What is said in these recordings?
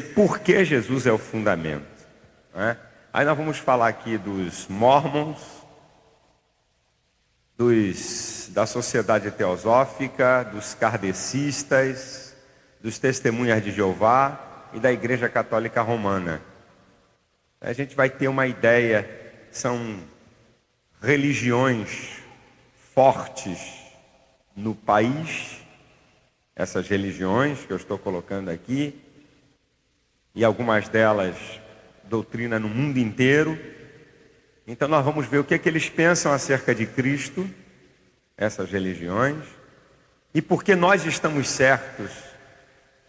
por que Jesus é o fundamento, né? Aí nós vamos falar aqui dos Mormons, da Sociedade Teosófica, dos Kardecistas, dos Testemunhas de Jeová e da Igreja Católica Romana. A gente vai ter uma ideia, são religiões fortes no país, essas religiões que eu estou colocando aqui, e algumas delas doutrina no mundo inteiro. Então nós vamos ver o que eles pensam acerca de Cristo, essas religiões, e por que nós estamos certos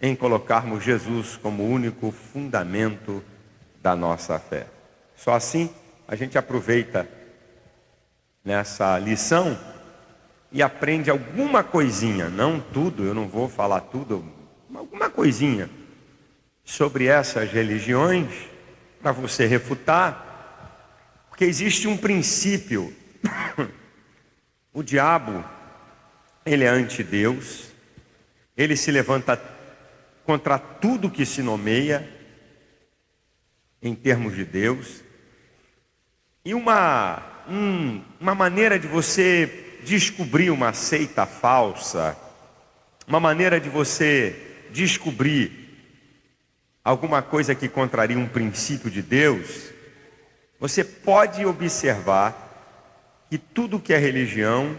em colocarmos Jesus como o único fundamento da nossa fé. Só assim a gente aproveita nessa lição e aprende alguma coisinha, não tudo, eu não vou falar tudo, alguma coisinha sobre essas religiões para você refutar, porque existe um princípio. O diabo, ele é anti-Deus, ele se levanta contra tudo que se nomeia em termos de Deus. E uma maneira de você descobrir uma seita falsa, uma maneira de você descobrir alguma coisa que contraria um princípio de Deus, você pode observar que tudo que é religião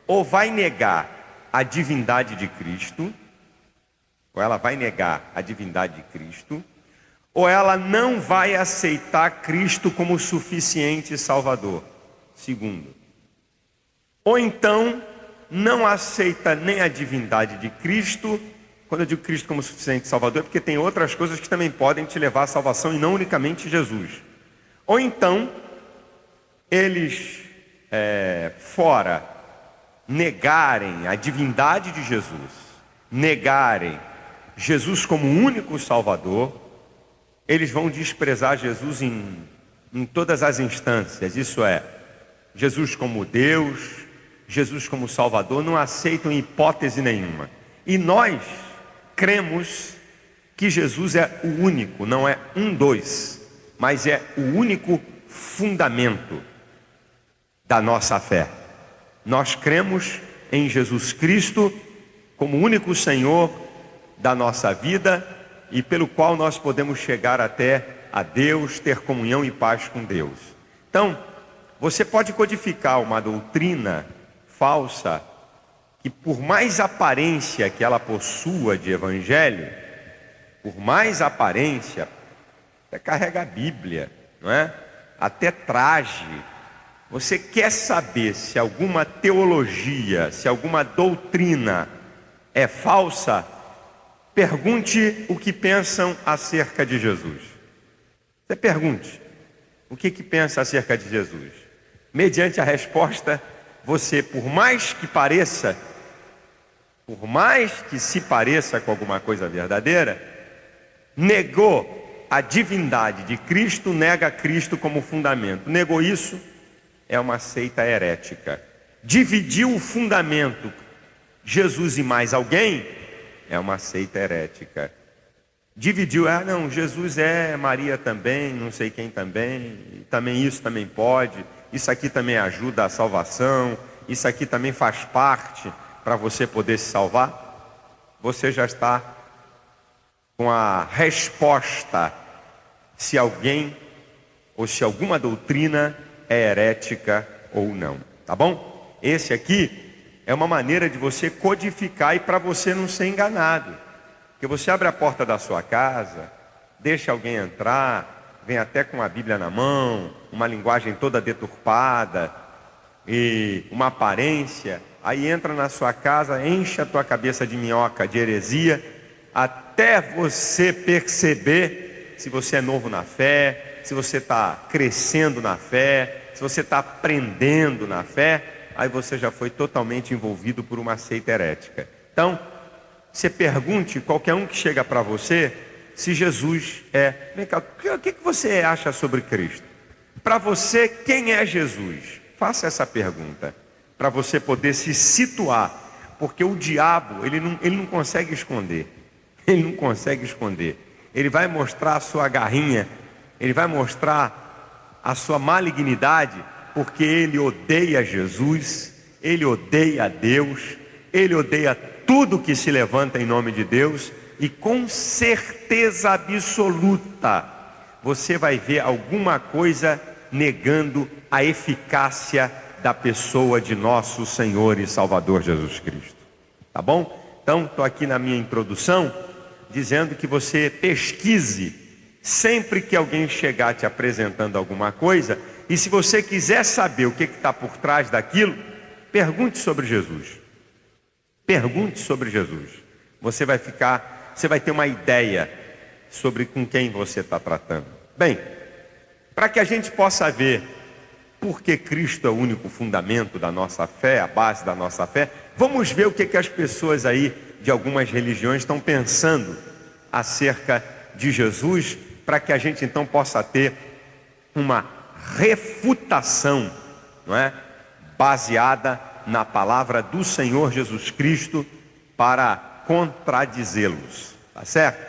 ou vai negar a divindade de Cristo, ou ela vai negar a divindade de Cristo, ou ela não vai aceitar Cristo como suficiente Salvador, segundo. Ou então não aceita nem a divindade de Cristo. Quando eu digo Cristo como suficiente Salvador, é porque tem outras coisas que também podem te levar à salvação e não unicamente Jesus. Ou então, eles, fora negarem a divindade de Jesus, negarem Jesus como único Salvador, eles vão desprezar Jesus em todas as instâncias. Isso é, Jesus como Deus, Jesus como Salvador, não aceitam em hipótese nenhuma. E nós cremos que Jesus é o único, não é dois, mas é o único fundamento da nossa fé. Nós cremos em Jesus Cristo como o único Senhor da nossa vida e pelo qual nós podemos chegar até a Deus, ter comunhão e paz com Deus. Então, você pode codificar uma doutrina falsa que, por mais aparência que ela possua de evangelho, por mais aparência, até carrega a Bíblia, não é? Até traje. Você quer saber se alguma teologia, se alguma doutrina é falsa? Pergunte o que pensam acerca de Jesus. Você pergunte o que pensa acerca de Jesus. Mediante a resposta, você, por mais que pareça, por mais que se pareça com alguma coisa verdadeira, negou a divindade de Cristo, nega Cristo como fundamento. Negou isso, é uma seita herética. Dividiu o fundamento, Jesus e mais alguém, é uma seita herética. Dividiu, não, Jesus é Maria também, não sei quem também isso também pode, isso aqui também ajuda a salvação, isso aqui também faz parte para você poder se salvar. Você já está com a resposta se alguém ou se alguma doutrina é herética ou não, tá bom? Esse aqui é uma maneira de você codificar e para você não ser enganado. Porque você abre a porta da sua casa, deixa alguém entrar, vem até com a Bíblia na mão, uma linguagem toda deturpada e uma aparência, aí entra na sua casa, enche a tua cabeça de minhoca, de heresia, até você perceber se você é novo na fé, se você está crescendo na fé, se você está aprendendo na fé, aí você já foi totalmente envolvido por uma seita herética. Então, você pergunte qualquer um que chega para você se Jesus é... Vem cá, o que você acha sobre Cristo? Para você, quem é Jesus? Faça essa pergunta, para você poder se situar, porque o diabo, ele não consegue esconder. Ele não consegue esconder. ele vai mostrar a sua garrinha, ele vai mostrar a sua malignidade, porque ele odeia Jesus, ele odeia Deus, ele odeia tudo que se levanta em nome de Deus, e com certeza absoluta, você vai ver alguma coisa negando a eficácia da pessoa de nosso Senhor e Salvador Jesus Cristo. Tá bom? Então, estou aqui na minha introdução, dizendo que você pesquise sempre que alguém chegar te apresentando alguma coisa, e se você quiser saber o que está por trás daquilo, pergunte sobre Jesus. Pergunte sobre Jesus. Você vai ter uma ideia sobre com quem você está tratando. Bem, para que a gente possa ver por que Cristo é o único fundamento da nossa fé, a base da nossa fé, vamos ver o que as pessoas aí de algumas religiões estão pensando acerca de Jesus, para que a gente então possa ter uma refutação, não é? Baseada na palavra do Senhor Jesus Cristo para contradizê-los, tá certo?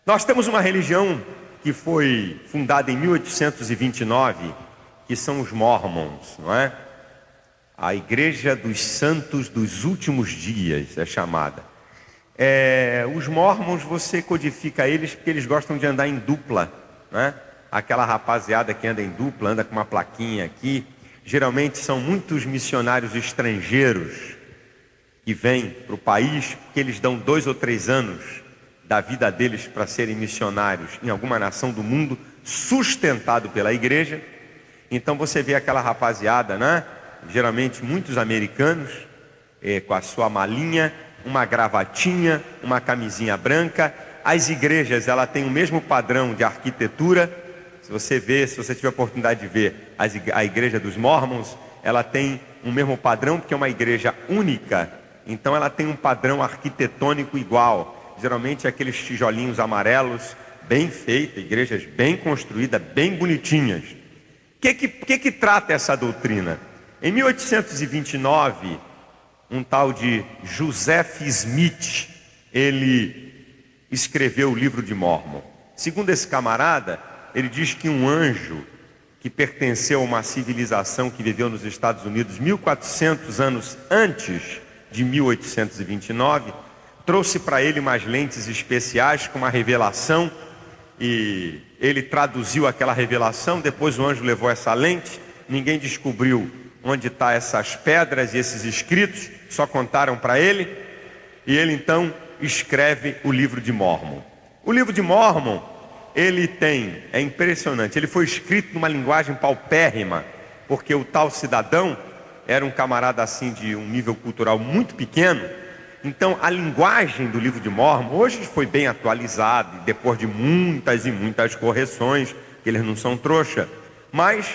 Nós temos uma religião que foi fundada em 1829, que são os Mormons, não é? A Igreja dos Santos dos Últimos Dias é chamada. Os Mormons, você codifica eles porque eles gostam de andar em dupla, né? Aquela rapaziada que anda em dupla, anda com uma plaquinha aqui. Geralmente são muitos missionários estrangeiros que vêm para o país, porque eles dão 2 ou 3 anos da vida deles para serem missionários em alguma nação do mundo, sustentado pela igreja. Então você vê aquela rapaziada, né? Geralmente muitos americanos, com a sua malinha, uma gravatinha, uma camisinha branca. As igrejas, ela tem o mesmo padrão de arquitetura. Se você tiver a oportunidade de ver a igreja dos Mormons, ela tem o mesmo padrão, porque é uma igreja única. Então ela tem um padrão arquitetônico igual. Geralmente aqueles tijolinhos amarelos, bem feitos, igrejas bem construídas, bem bonitinhas. O que trata essa doutrina? Em 1829, um tal de Joseph Smith, ele escreveu o livro de Mórmon. Segundo esse camarada, ele diz que um anjo que pertenceu a uma civilização que viveu nos Estados Unidos 1400 anos antes de 1829, trouxe para ele umas lentes especiais com uma revelação, e ele traduziu aquela revelação. Depois o anjo levou essa lente, ninguém descobriu onde estão essas pedras e esses escritos, só contaram para ele, e ele então escreve o livro de Mórmon. O livro de Mórmon, é impressionante, ele foi escrito numa linguagem paupérrima, porque o tal cidadão era um camarada assim de um nível cultural muito pequeno. Então a linguagem do livro de Mórmon hoje foi bem atualizada, depois de muitas e muitas correções, que eles não são trouxa, mas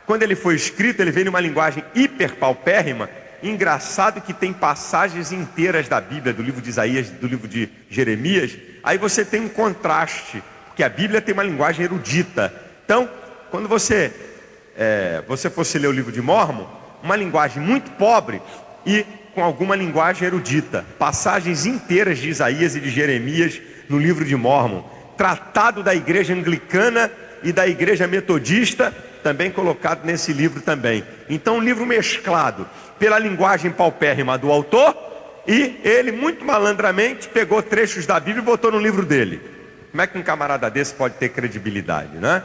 quando ele foi escrito, ele veio numa linguagem hiper paupérrima. Engraçado que tem passagens inteiras da Bíblia, do livro de Isaías, do livro de Jeremias, aí você tem um contraste, porque a Bíblia tem uma linguagem erudita. Então, quando você fosse ler o livro de Mórmon, uma linguagem muito pobre e com alguma linguagem erudita, passagens inteiras de Isaías e de Jeremias no livro de Mórmon, tratado da igreja anglicana e da igreja metodista, também colocado nesse livro também. Então um livro mesclado pela linguagem paupérrima do autor, e ele muito malandramente pegou trechos da Bíblia e botou no livro dele. Como é que um camarada desse pode ter credibilidade, né?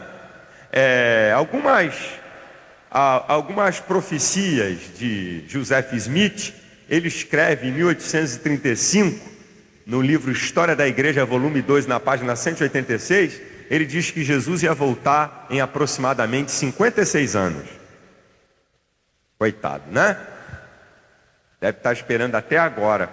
Algumas profecias de Joseph Smith, ele escreve em 1835, no livro História da Igreja, volume 2, na página 186, ele diz que Jesus ia voltar em aproximadamente 56 anos. Coitado, né? Deve estar esperando até agora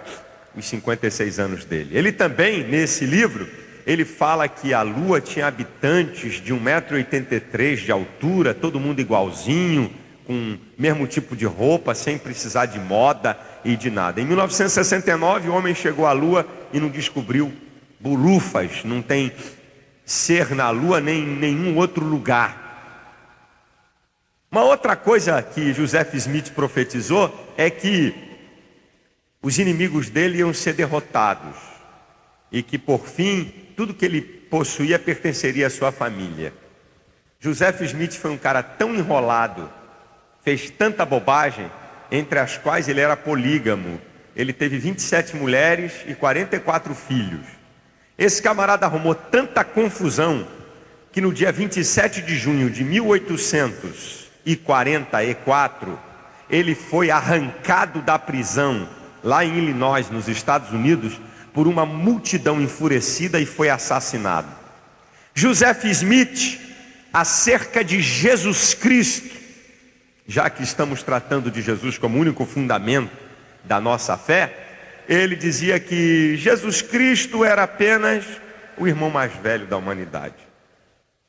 os 56 anos dele. Ele também, nesse livro, ele fala que a Lua tinha habitantes de 1,83 m de altura, todo mundo igualzinho, com o mesmo tipo de roupa, sem precisar de moda e de nada. Em 1969, o homem chegou à Lua e não descobriu bulufas, não tem ser na Lua nem em nenhum outro lugar. Uma outra coisa que Joseph Smith profetizou é que os inimigos dele iam ser derrotados. e que por fim tudo que ele possuía pertenceria à sua família. Joseph Smith foi um cara tão enrolado, fez tanta bobagem, entre as quais ele era polígamo. Ele teve 27 mulheres e 44 filhos. Esse camarada arrumou tanta confusão que no dia 27 de junho de 1844, ele foi arrancado da prisão lá em Illinois, nos Estados Unidos, por uma multidão enfurecida e foi assassinado. Joseph Smith, acerca de Jesus Cristo, já que estamos tratando de Jesus como único fundamento da nossa fé, ele dizia que Jesus Cristo era apenas o irmão mais velho da humanidade.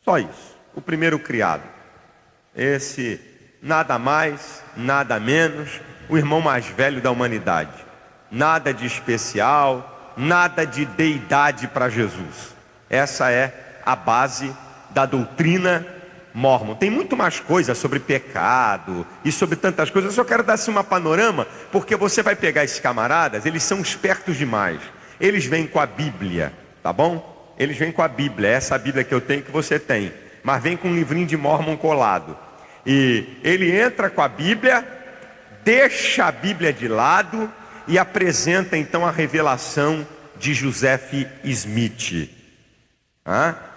Só isso, o primeiro criado. Esse, nada mais, nada menos, o irmão mais velho da humanidade. Nada de especial, nada de deidade para Jesus. Essa é a base da doutrina Mormon. Tem muito mais coisa sobre pecado e sobre tantas coisas. Eu só quero dar assim uma panorama, porque você vai pegar esses camaradas, eles são espertos demais. Eles vêm com a Bíblia, tá bom? Eles vêm com a Bíblia, essa Bíblia que eu tenho, que você tem, mas vem com um livrinho de Mormon colado. E ele entra com a Bíblia, deixa a Bíblia de lado e apresenta então a revelação de Joseph Smith.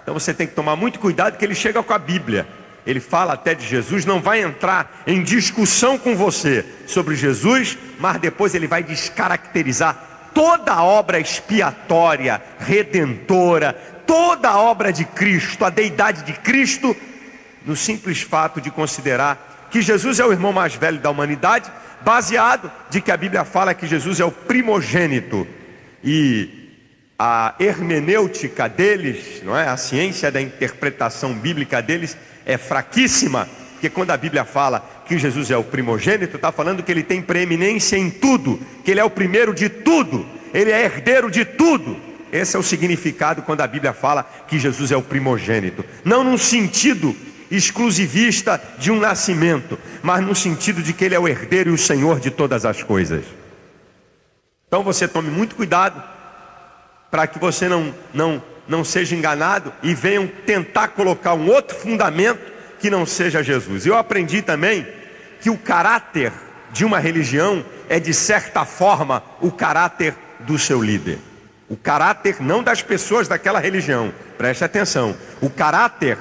Então você tem que tomar muito cuidado, que ele chega com a Bíblia, ele fala até de Jesus, não vai entrar em discussão com você sobre Jesus, mas depois ele vai descaracterizar toda a obra expiatória, redentora, toda a obra de Cristo, a deidade de Cristo, no simples fato de considerar que Jesus é o irmão mais velho da humanidade, baseado de que a Bíblia fala que Jesus é o primogênito. E a hermenêutica deles, não é? A ciência da interpretação bíblica deles é fraquíssima, porque quando a Bíblia fala que Jesus é o primogênito, está falando que ele tem preeminência em tudo, que ele é o primeiro de tudo, ele é herdeiro de tudo. Esse é o significado quando a Bíblia fala que Jesus é o primogênito, não num sentido exclusivista de um nascimento, mas no sentido de que ele é o herdeiro e o Senhor de todas as coisas. Então você tome muito cuidado para que você não seja enganado e venham tentar colocar um outro fundamento que não seja Jesus. Eu aprendi também que o caráter de uma religião é, de certa forma, o caráter do seu líder. O caráter não das pessoas daquela religião, preste atenção, o caráter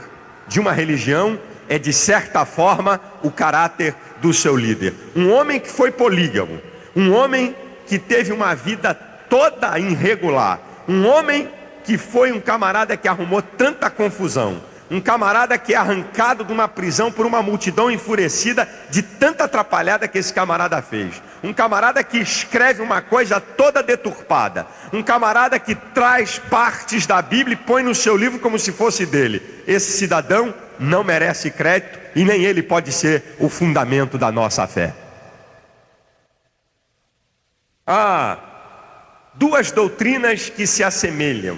de uma religião é, de certa forma, o caráter do seu líder. Um homem que foi polígamo, um homem que teve uma vida toda irregular, um homem que foi um camarada que arrumou tanta confusão, um camarada que é arrancado de uma prisão por uma multidão enfurecida de tanta atrapalhada que esse camarada fez, um camarada que escreve uma coisa toda deturpada, um camarada que traz partes da Bíblia e põe no seu livro como se fosse dele. Esse cidadão não merece crédito e nem ele pode ser o fundamento da nossa fé. Duas doutrinas que se assemelham,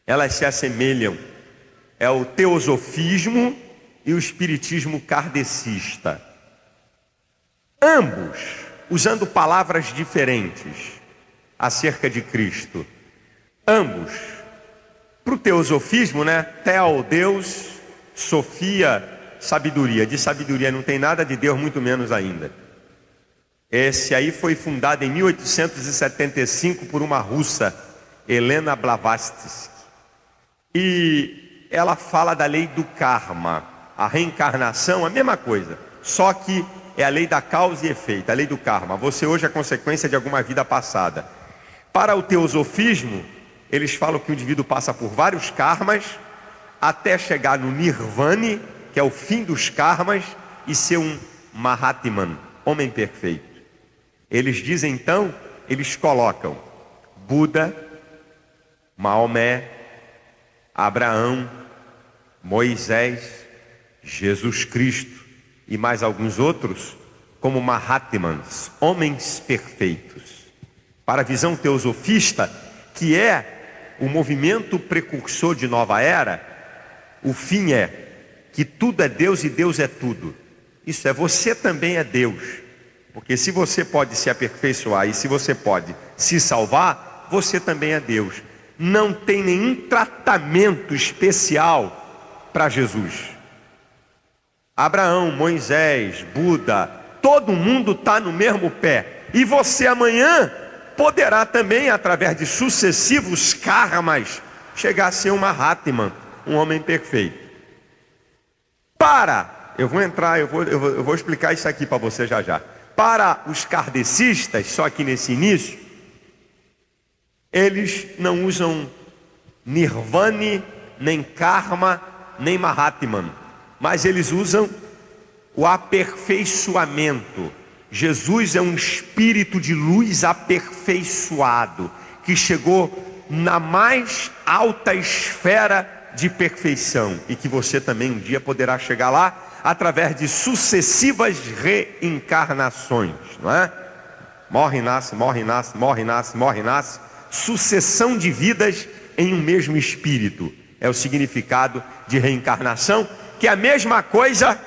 elas se assemelham, é o teosofismo e o espiritismo kardecista. Ambos usando palavras diferentes acerca de Cristo. Ambos, para o teosofismo, né? Theo, Deus, Sofia, sabedoria. De sabedoria não tem nada, de Deus muito menos ainda. Esse aí foi fundado em 1875 por uma russa, Helena Blavatsky. E ela fala da lei do karma, a reencarnação, a mesma coisa, só que é a lei da causa e efeito, a lei do karma. Você hoje é consequência de alguma vida passada. Para o teosofismo, eles falam que o indivíduo passa por vários karmas, até chegar no nirvana, que é o fim dos karmas, e ser um Mahatman, homem perfeito. Eles dizem então, eles colocam Buda, Maomé, Abraão, Moisés, Jesus Cristo e mais alguns outros como Mahatmans, homens perfeitos. Para a visão teosofista, que é o movimento precursor de nova era, o fim é que tudo é Deus e Deus é tudo. Isso é, você também é Deus. Porque se você pode se aperfeiçoar e se você pode se salvar, você também é Deus. Não tem nenhum tratamento especial para Jesus. Abraão, Moisés, Buda, todo mundo está no mesmo pé. E você amanhã poderá também, através de sucessivos karmas, chegar a ser uma Mahatma, um homem perfeito. Eu vou explicar isso aqui para você já já. Para os kardecistas, só aqui nesse início, eles não usam Nirvana, nem Karma, nem Mahatman, mas eles usam o aperfeiçoamento. Jesus é um espírito de luz aperfeiçoado, que chegou na mais alta esfera de perfeição, e que você também um dia poderá chegar lá, através de sucessivas reencarnações, não é? Morre, nasce, morre, nasce, morre, nasce, morre, nasce. Sucessão de vidas em um mesmo espírito. É o significado de reencarnação, que é a mesma coisa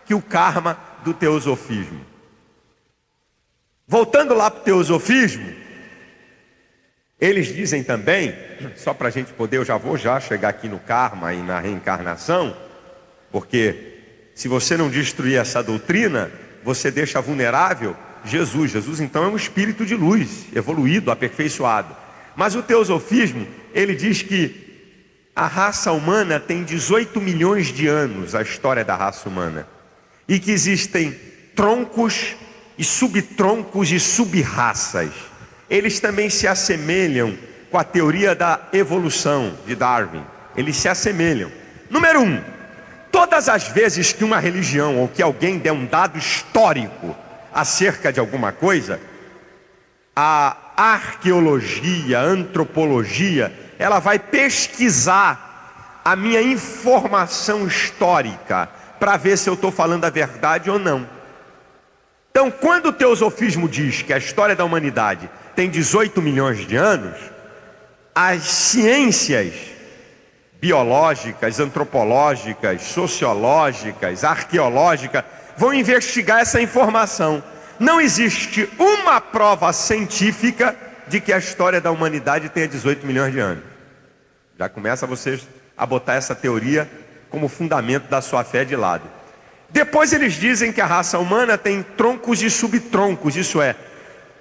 que o karma do teosofismo. Voltando lá para o teosofismo, eles dizem também, só para a gente poder, eu vou chegar aqui no karma e na reencarnação, porque se você não destruir essa doutrina, você deixa vulnerável Jesus. Jesus então é um espírito de luz, evoluído, aperfeiçoado. Mas o teosofismo, ele diz que a raça humana tem 18 milhões de anos, a história da raça humana, e que existem troncos e subtroncos e subraças. Eles também se assemelham com a teoria da evolução de Darwin. Eles se assemelham. Número 1, todas as vezes que uma religião ou que alguém der um dado histórico acerca de alguma coisa, a arqueologia, a antropologia, ela vai pesquisar a minha informação histórica para ver se eu estou falando a verdade ou não. Então, quando o teosofismo diz que a história da humanidade tem 18 milhões de anos, as ciências biológicas, antropológicas, sociológicas, arqueológicas vão investigar essa informação. Não existe uma prova científica de que a história da humanidade tenha 18 milhões de anos. Já começa vocês a botar essa teoria como fundamento da sua fé de lado. Depois eles dizem que a raça humana tem troncos e subtroncos, isso é,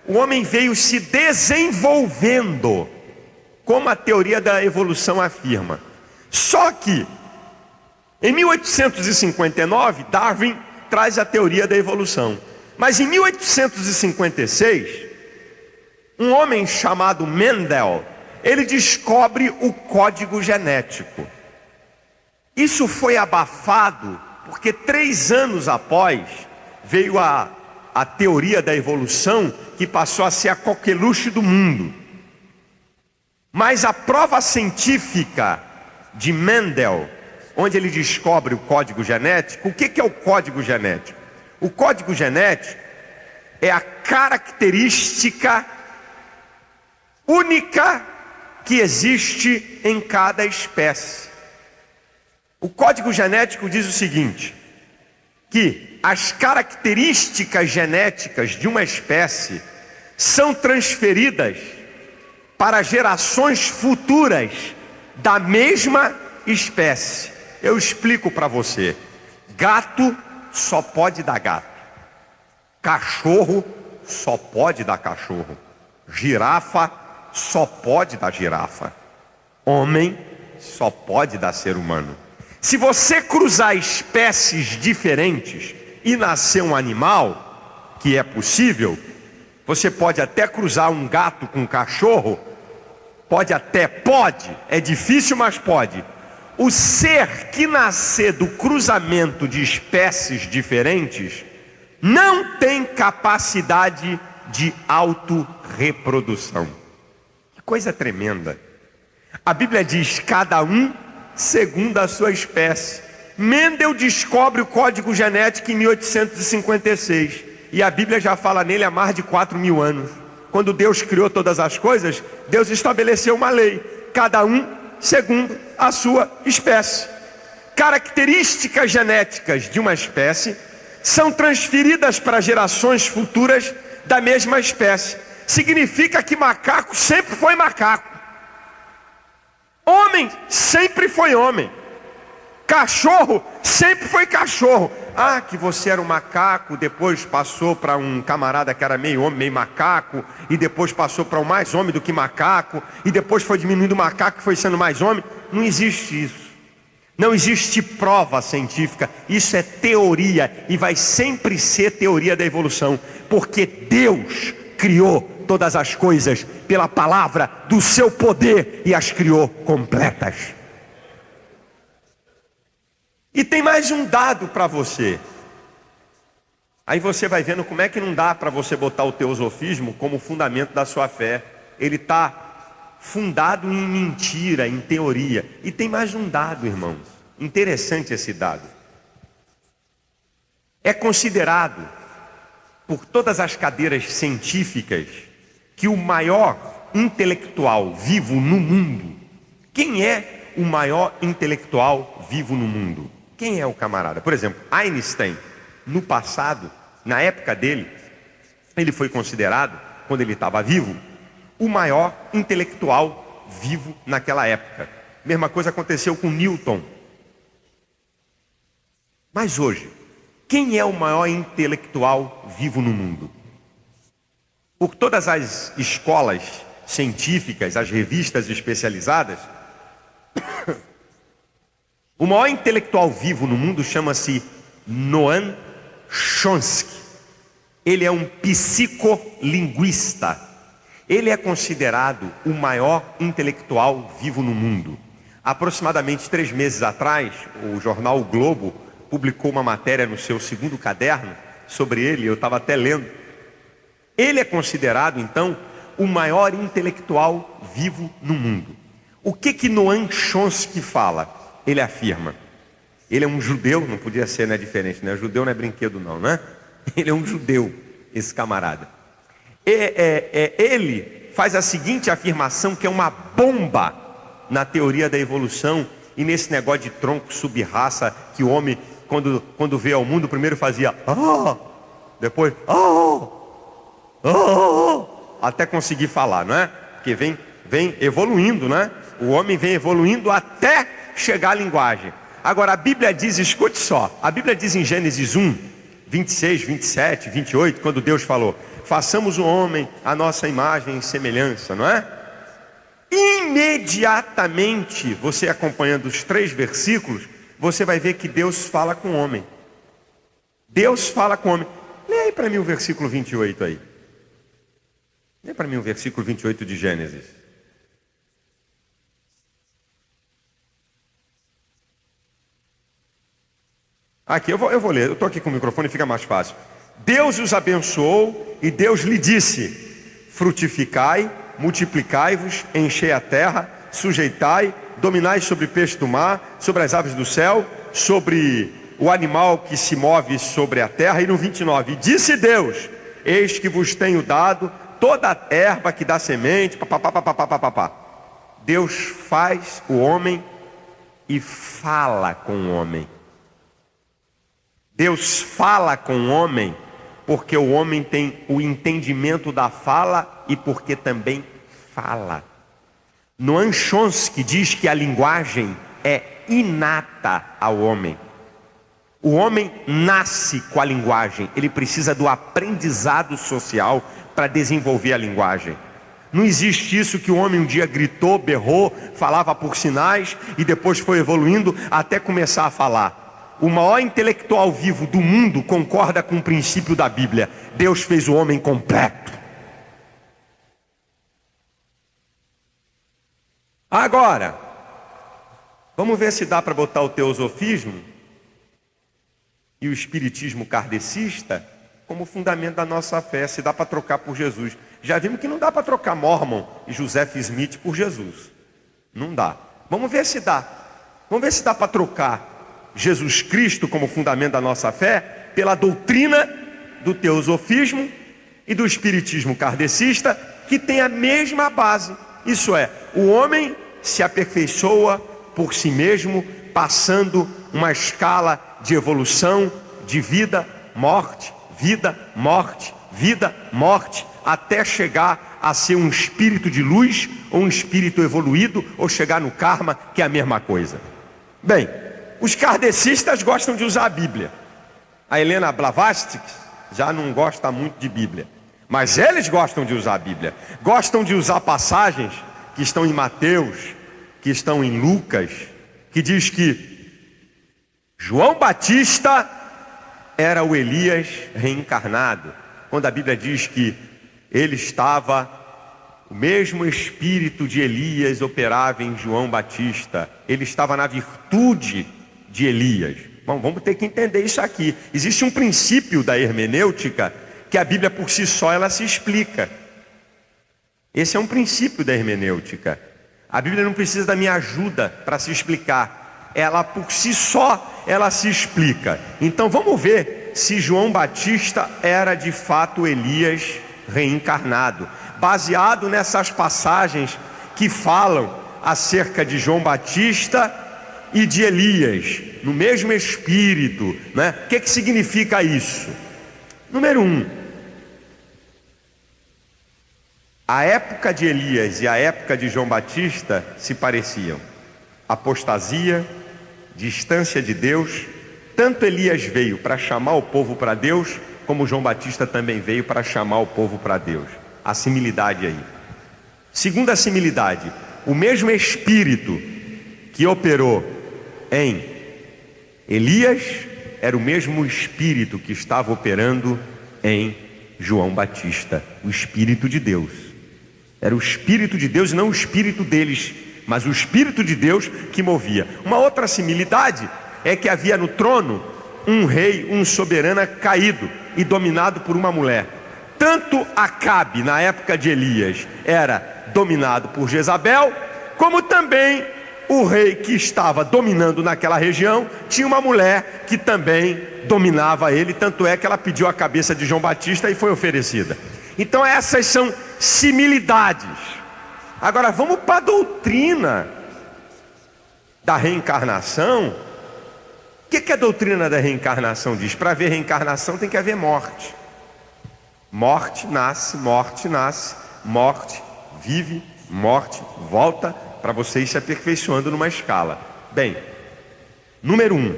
o homem veio se desenvolvendo, como a teoria da evolução afirma. Só que, em 1859, Darwin traz a teoria da evolução. Mas em 1856, um homem chamado Mendel, ele descobre o código genético. Isso foi abafado, porque 3 anos após, veio a teoria da evolução, que passou a ser a coqueluche do mundo. Mas a prova científica de Mendel, onde ele descobre o código genético, o que é o código genético? O código genético é a característica única que existe em cada espécie. O código genético diz o seguinte, que as características genéticas de uma espécie são transferidas para gerações futuras da mesma espécie. Eu explico para você. Gato só pode dar gato. Cachorro só pode dar cachorro. Girafa só pode dar girafa. Homem só pode dar ser humano. Se você cruzar espécies diferentes e nascer um animal, que é possível, você pode até cruzar um gato com um cachorro, pode, é difícil, mas pode. O ser que nascer do cruzamento de espécies diferentes não tem capacidade de autorreprodução. Que coisa tremenda. A Bíblia diz, cada um segundo a sua espécie. Mendel descobre o código genético em 1856. E a Bíblia já fala nele há mais de 4.000 anos. Quando Deus criou todas as coisas, Deus estabeleceu uma lei. Cada um segundo a sua espécie. Características genéticas de uma espécie são transferidas para gerações futuras da mesma espécie. significa que macaco sempre foi macaco. Homem sempre foi homem. Cachorro sempre foi cachorro. Ah, que você era um macaco, depois passou para um camarada que era meio homem, meio macaco, e depois passou para um mais homem do que macaco, e depois foi diminuindo o macaco e foi sendo mais homem. Não existe isso. Não existe prova científica. Isso é teoria e vai sempre ser teoria da evolução, porque Deus criou todas as coisas pela palavra do seu poder e as criou completas. E tem mais um dado para você. Aí você vai vendo como é que não dá para você botar o teosofismo como fundamento da sua fé. Ele está fundado em mentira, em teoria. E tem mais um dado, irmãos. Interessante esse dado. É considerado por todas as cadeiras científicas que o maior intelectual vivo no mundo. Quem é o maior intelectual vivo no mundo? Quem é o camarada? Por exemplo, Einstein, no passado, na época dele, ele foi considerado, quando ele estava vivo, o maior intelectual vivo naquela época. Mesma coisa aconteceu com Newton. Mas hoje, quem é o maior intelectual vivo no mundo? Por todas as escolas científicas, as revistas especializadas, o maior intelectual vivo no mundo chama-se Noam Chomsky. Ele é um psicolinguista. Ele é considerado o maior intelectual vivo no mundo. Aproximadamente 3 meses atrás, o jornal O Globo publicou uma matéria no seu 2º caderno sobre ele, eu estava até lendo. Ele é considerado, então, o maior intelectual vivo no mundo. O que Noam Chomsky fala? Ele afirma, ele é um judeu, não podia ser, né, diferente, né? Judeu não é brinquedo não, né? Ele é um judeu, esse camarada. Ele faz a seguinte afirmação, que é uma bomba na teoria da evolução e nesse negócio de tronco sub-raça, que o homem, quando veio ao mundo, primeiro fazia depois até conseguir falar, não é? Porque vem evoluindo, né? O homem vem evoluindo até chegar à linguagem. Agora a Bíblia diz, escute só, a Bíblia diz em Gênesis 1, 26, 27, 28, quando Deus falou, façamos o homem a nossa imagem e semelhança, não é? Imediatamente, você acompanhando os 3 versículos, você vai ver que Deus fala com o homem. Deus fala com o homem. Lê aí para mim o versículo 28 aí. Lê para mim o versículo 28 de Gênesis. Aqui, eu vou ler, eu estou aqui com o microfone, fica mais fácil. Deus os abençoou e Deus lhe disse, frutificai, multiplicai-vos, enchei a terra, sujeitai, dominai sobre o peixe do mar, sobre as aves do céu, sobre o animal que se move sobre a terra. E no 29, disse Deus, eis que vos tenho dado toda a erva que dá semente, papapá. Deus faz o homem e fala com o homem. Deus fala com o homem porque o homem tem o entendimento da fala e porque também fala. Noam Chomsky diz que a linguagem é inata ao homem. O homem nasce com a linguagem, ele precisa do aprendizado social para desenvolver a linguagem. Não existe isso que o homem um dia gritou, berrou, falava por sinais e depois foi evoluindo até começar a falar. O maior intelectual vivo do mundo concorda com o princípio da Bíblia. Deus fez o homem completo. Agora, vamos ver se dá para botar o teosofismo e o espiritismo kardecista como fundamento da nossa fé, se dá para trocar por Jesus. Já vimos que não dá para trocar Mormon e Joseph Smith por Jesus. Não dá. Vamos ver se dá. Vamos ver se dá para trocar Jesus Cristo como fundamento da nossa fé pela doutrina do teosofismo e do espiritismo kardecista, que tem a mesma base. Isso é, o homem se aperfeiçoa por si mesmo, passando uma escala de evolução de vida, morte, vida, morte, vida, morte, até chegar a ser um espírito de luz, ou um espírito evoluído, ou chegar no karma, que é a mesma coisa. Bem, os kardecistas gostam de usar a Bíblia. A Helena Blavatsky já não gosta muito de Bíblia, mas eles gostam de usar a Bíblia. Gostam de usar passagens que estão em Mateus, que estão em Lucas, que diz que João Batista era o Elias reencarnado, quando a Bíblia diz que ele estava, o mesmo espírito de Elias operava em João Batista, ele estava na virtude de Elias. Bom, vamos ter que entender isso aqui. Existe um princípio da hermenêutica que a Bíblia por si só ela se explica. Esse é um princípio da hermenêutica. A Bíblia não precisa da minha ajuda para se explicar. Ela por si só ela se explica. Então vamos ver se João Batista era de fato Elias reencarnado, baseado nessas passagens que falam acerca de João Batista e de Elias, no mesmo espírito, né? O que significa isso? Número 1, a época de Elias e a época de João Batista se pareciam. Apostasia, distância de Deus. Tanto Elias veio para chamar o povo para Deus, como João Batista também veio para chamar o povo para Deus. A similidade aí. Segunda similidade, o mesmo espírito que operou em Elias era o mesmo espírito que estava operando em João Batista, o Espírito de Deus. Era o Espírito de Deus e não o espírito deles, mas o Espírito de Deus que movia. Uma outra similitude é que havia no trono um rei, um soberano caído e dominado por uma mulher. Tanto Acabe, na época de Elias, era dominado por Jezabel, como também o rei que estava dominando naquela região tinha uma mulher que também dominava ele, tanto é que ela pediu a cabeça de João Batista e foi oferecida. Então essas são similitudes. Agora vamos para a doutrina da reencarnação. O que a doutrina da reencarnação diz? Para haver reencarnação tem que haver morte. Morte nasce, morte vive, morte volta, para você ir se aperfeiçoando numa escala. Bem, número 1,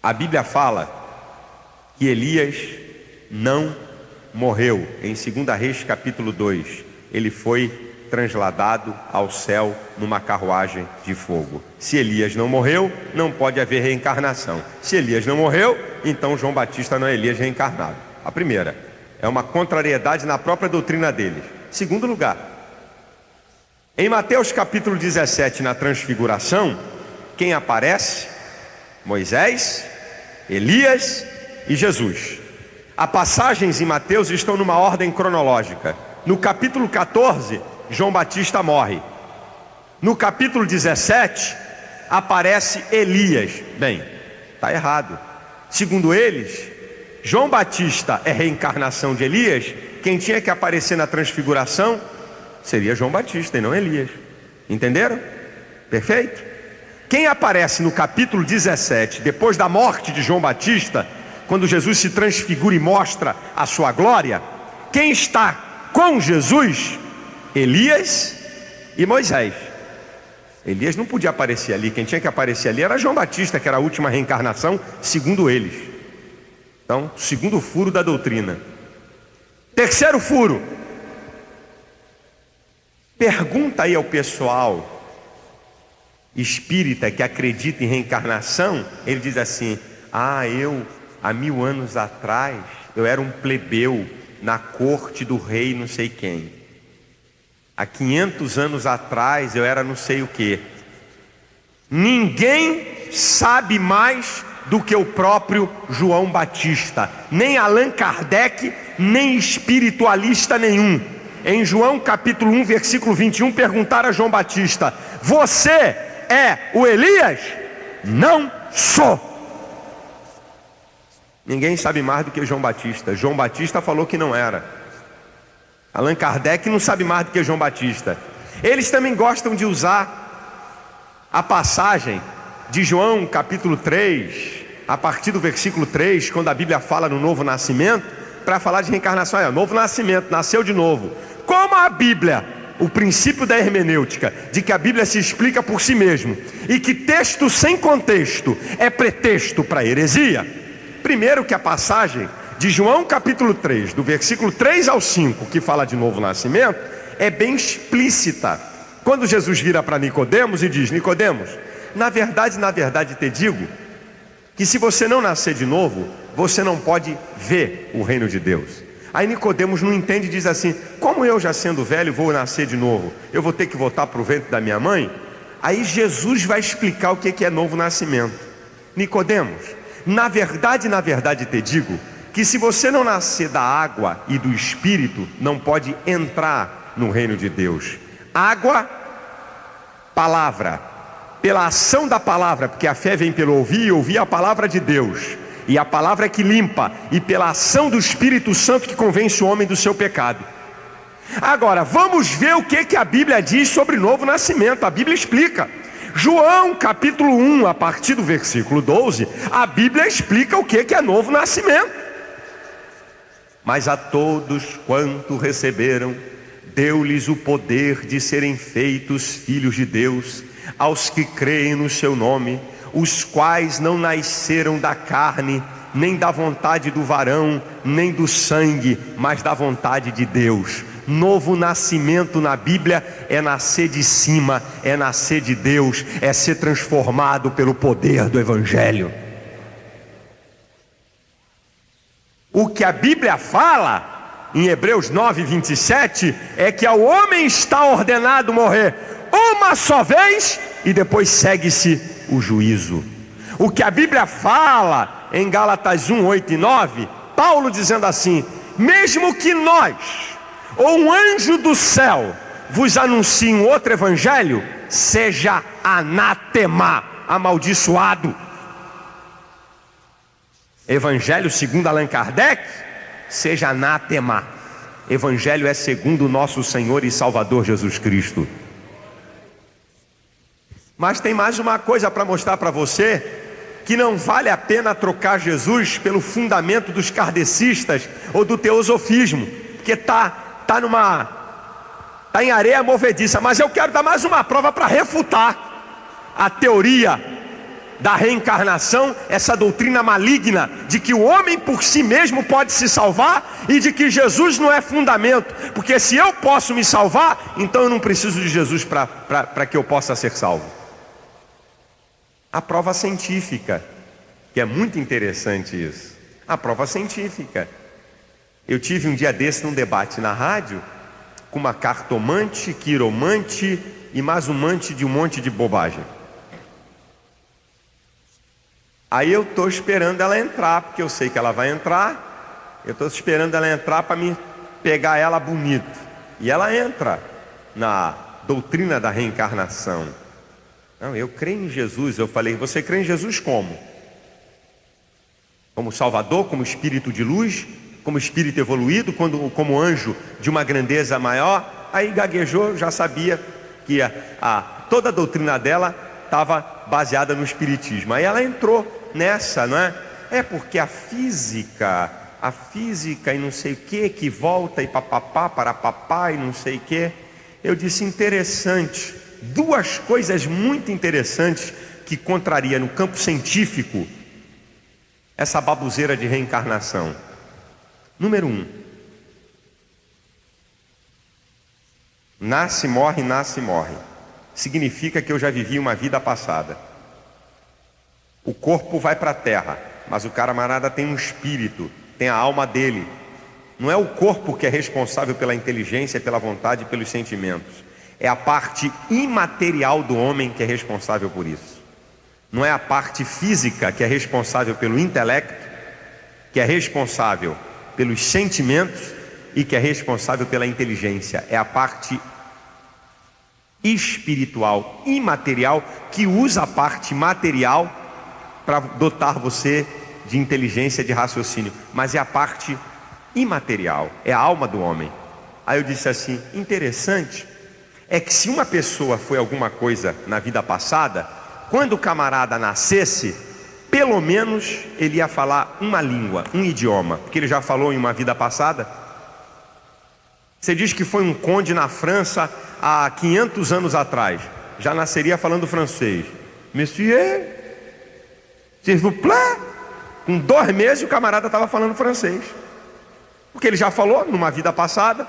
a Bíblia fala que Elias não morreu. Em 2 Reis capítulo 2, ele foi transladado ao céu numa carruagem de fogo. Se Elias não morreu, não pode haver reencarnação. Se Elias não morreu, então João Batista não é Elias reencarnado. A primeira, é uma contrariedade na própria doutrina deles. Segundo lugar, em Mateus capítulo 17, na transfiguração, quem aparece? Moisés, Elias e Jesus. As passagens em Mateus estão numa ordem cronológica. No capítulo 14, João Batista morre. No capítulo 17, aparece Elias. Bem, está errado. Segundo eles, João Batista é reencarnação de Elias. Quem tinha que aparecer na transfiguração seria João Batista e não Elias. Entenderam? Perfeito? Quem aparece no capítulo 17, depois da morte de João Batista, quando Jesus se transfigura e mostra a sua glória, quem está com Jesus? Elias e Moisés. Elias não podia aparecer ali. Quem tinha que aparecer ali era João Batista, que era a última reencarnação, segundo eles. Então, segundo furo da doutrina. Terceiro furo. Pergunta aí ao pessoal espírita que acredita em reencarnação. Ele diz assim: eu, há 1000 anos atrás, eu era um plebeu na corte do rei não sei quem. Há 500 anos atrás, eu era não sei o que. Ninguém sabe mais do que o próprio João Batista. Nem Allan Kardec, nem espiritualista nenhum. Em João capítulo 1, versículo 21, perguntaram a João Batista: você é o Elias? Não sou. Ninguém sabe mais do que João Batista. João Batista falou que não era. Allan Kardec não sabe mais do que João Batista. Eles também gostam de usar a passagem de João capítulo 3, a partir do versículo 3, quando a Bíblia fala no novo nascimento, para falar de reencarnação, é novo nascimento, nasceu de novo. Como a Bíblia, o princípio da hermenêutica, de que a Bíblia se explica por si mesmo, e que texto sem contexto é pretexto para heresia. Primeiro que a passagem de João capítulo 3, do versículo 3 ao 5, que fala de novo nascimento, é bem explícita. Quando Jesus vira para Nicodemos e diz: Nicodemos, na verdade te digo, que se você não nascer de novo, você não pode ver o reino de Deus. Aí Nicodemos não entende e diz assim: como eu, já sendo velho, vou nascer de novo? Eu vou ter que voltar para o ventre da minha mãe? Aí Jesus vai explicar o que é novo nascimento. Nicodemos, na verdade te digo, que se você não nascer da água e do Espírito, não pode entrar no reino de Deus. Água, palavra, pela ação da palavra, porque a fé vem pelo ouvir, e ouvir a palavra de Deus, e a palavra é que limpa, e pela ação do Espírito Santo que convence o homem do seu pecado. Agora, vamos ver o que a Bíblia diz sobre novo nascimento. A Bíblia explica. João capítulo 1, a partir do versículo 12, a Bíblia explica o que é novo nascimento. Mas a todos quanto receberam, deu-lhes o poder de serem feitos filhos de Deus, aos que creem no seu nome, os quais não nasceram da carne, nem da vontade do varão, nem do sangue, mas da vontade de Deus. Novo nascimento na Bíblia é nascer de cima, é nascer de Deus, é ser transformado pelo poder do Evangelho. O que a Bíblia fala em Hebreus 9, 27 é que ao homem está ordenado morrer uma só vez e depois segue-se o juízo. O que a Bíblia fala em Gálatas 1, 8 e 9, Paulo dizendo assim: mesmo que nós ou um anjo do céu vos anuncie um outro evangelho, seja anátema, amaldiçoado. Evangelho segundo Allan Kardec, seja anátema. Evangelho é segundo o nosso Senhor e Salvador Jesus Cristo. Mas tem mais uma coisa para mostrar para você, que não vale a pena trocar Jesus pelo fundamento dos kardecistas ou do teosofismo, porque tá em areia movediça. Mas eu quero dar mais uma prova para refutar a teoria da reencarnação, essa doutrina maligna de que o homem por si mesmo pode se salvar e de que Jesus não é fundamento, porque se eu posso me salvar, então eu não preciso de Jesus para que eu possa ser salvo. A prova científica, que é muito interessante isso, a prova científica. Eu tive um dia desse num debate na rádio com uma cartomante, quiromante e mais um monte de bobagem. Aí eu estou esperando ela entrar, porque eu sei que ela vai entrar. Eu estou esperando ela entrar para me pegar ela bonito. E ela entra na doutrina da reencarnação. Não, eu creio em Jesus. Eu falei: você crê em Jesus como? Como Salvador, como Espírito de luz, como Espírito evoluído, como anjo de uma grandeza maior? Aí gaguejou, já sabia que toda a doutrina dela estava baseada no Espiritismo. Aí ela entrou nessa, não é? É porque a física e não sei o que volta e papapá, para papá e não sei o que. Eu disse: interessante, duas coisas muito interessantes que contraria no campo científico essa baboseira de reencarnação. Número 1, nasce, morre, significa que eu já vivi uma vida passada. O corpo vai para a terra, mas o camarada tem um espírito, tem a alma dele. Não é o corpo que é responsável pela inteligência, pela vontade e pelos sentimentos. É a parte imaterial do homem que é responsável por isso. Não é a parte física que é responsável pelo intelecto, que é responsável pelos sentimentos e que é responsável pela inteligência. É a parte espiritual, imaterial, que usa a parte material para dotar você de inteligência, de raciocínio, mas é a parte imaterial, é a alma do homem. Aí eu disse assim: interessante é que se uma pessoa foi alguma coisa na vida passada, quando o camarada nascesse, pelo menos ele ia falar uma língua, um idioma, porque ele já falou em uma vida passada. Você diz que foi um conde na França há 500 anos atrás, já nasceria falando francês. Monsieur, s'il vous plaît. Com 2 meses o camarada estava falando francês, porque ele já falou numa vida passada.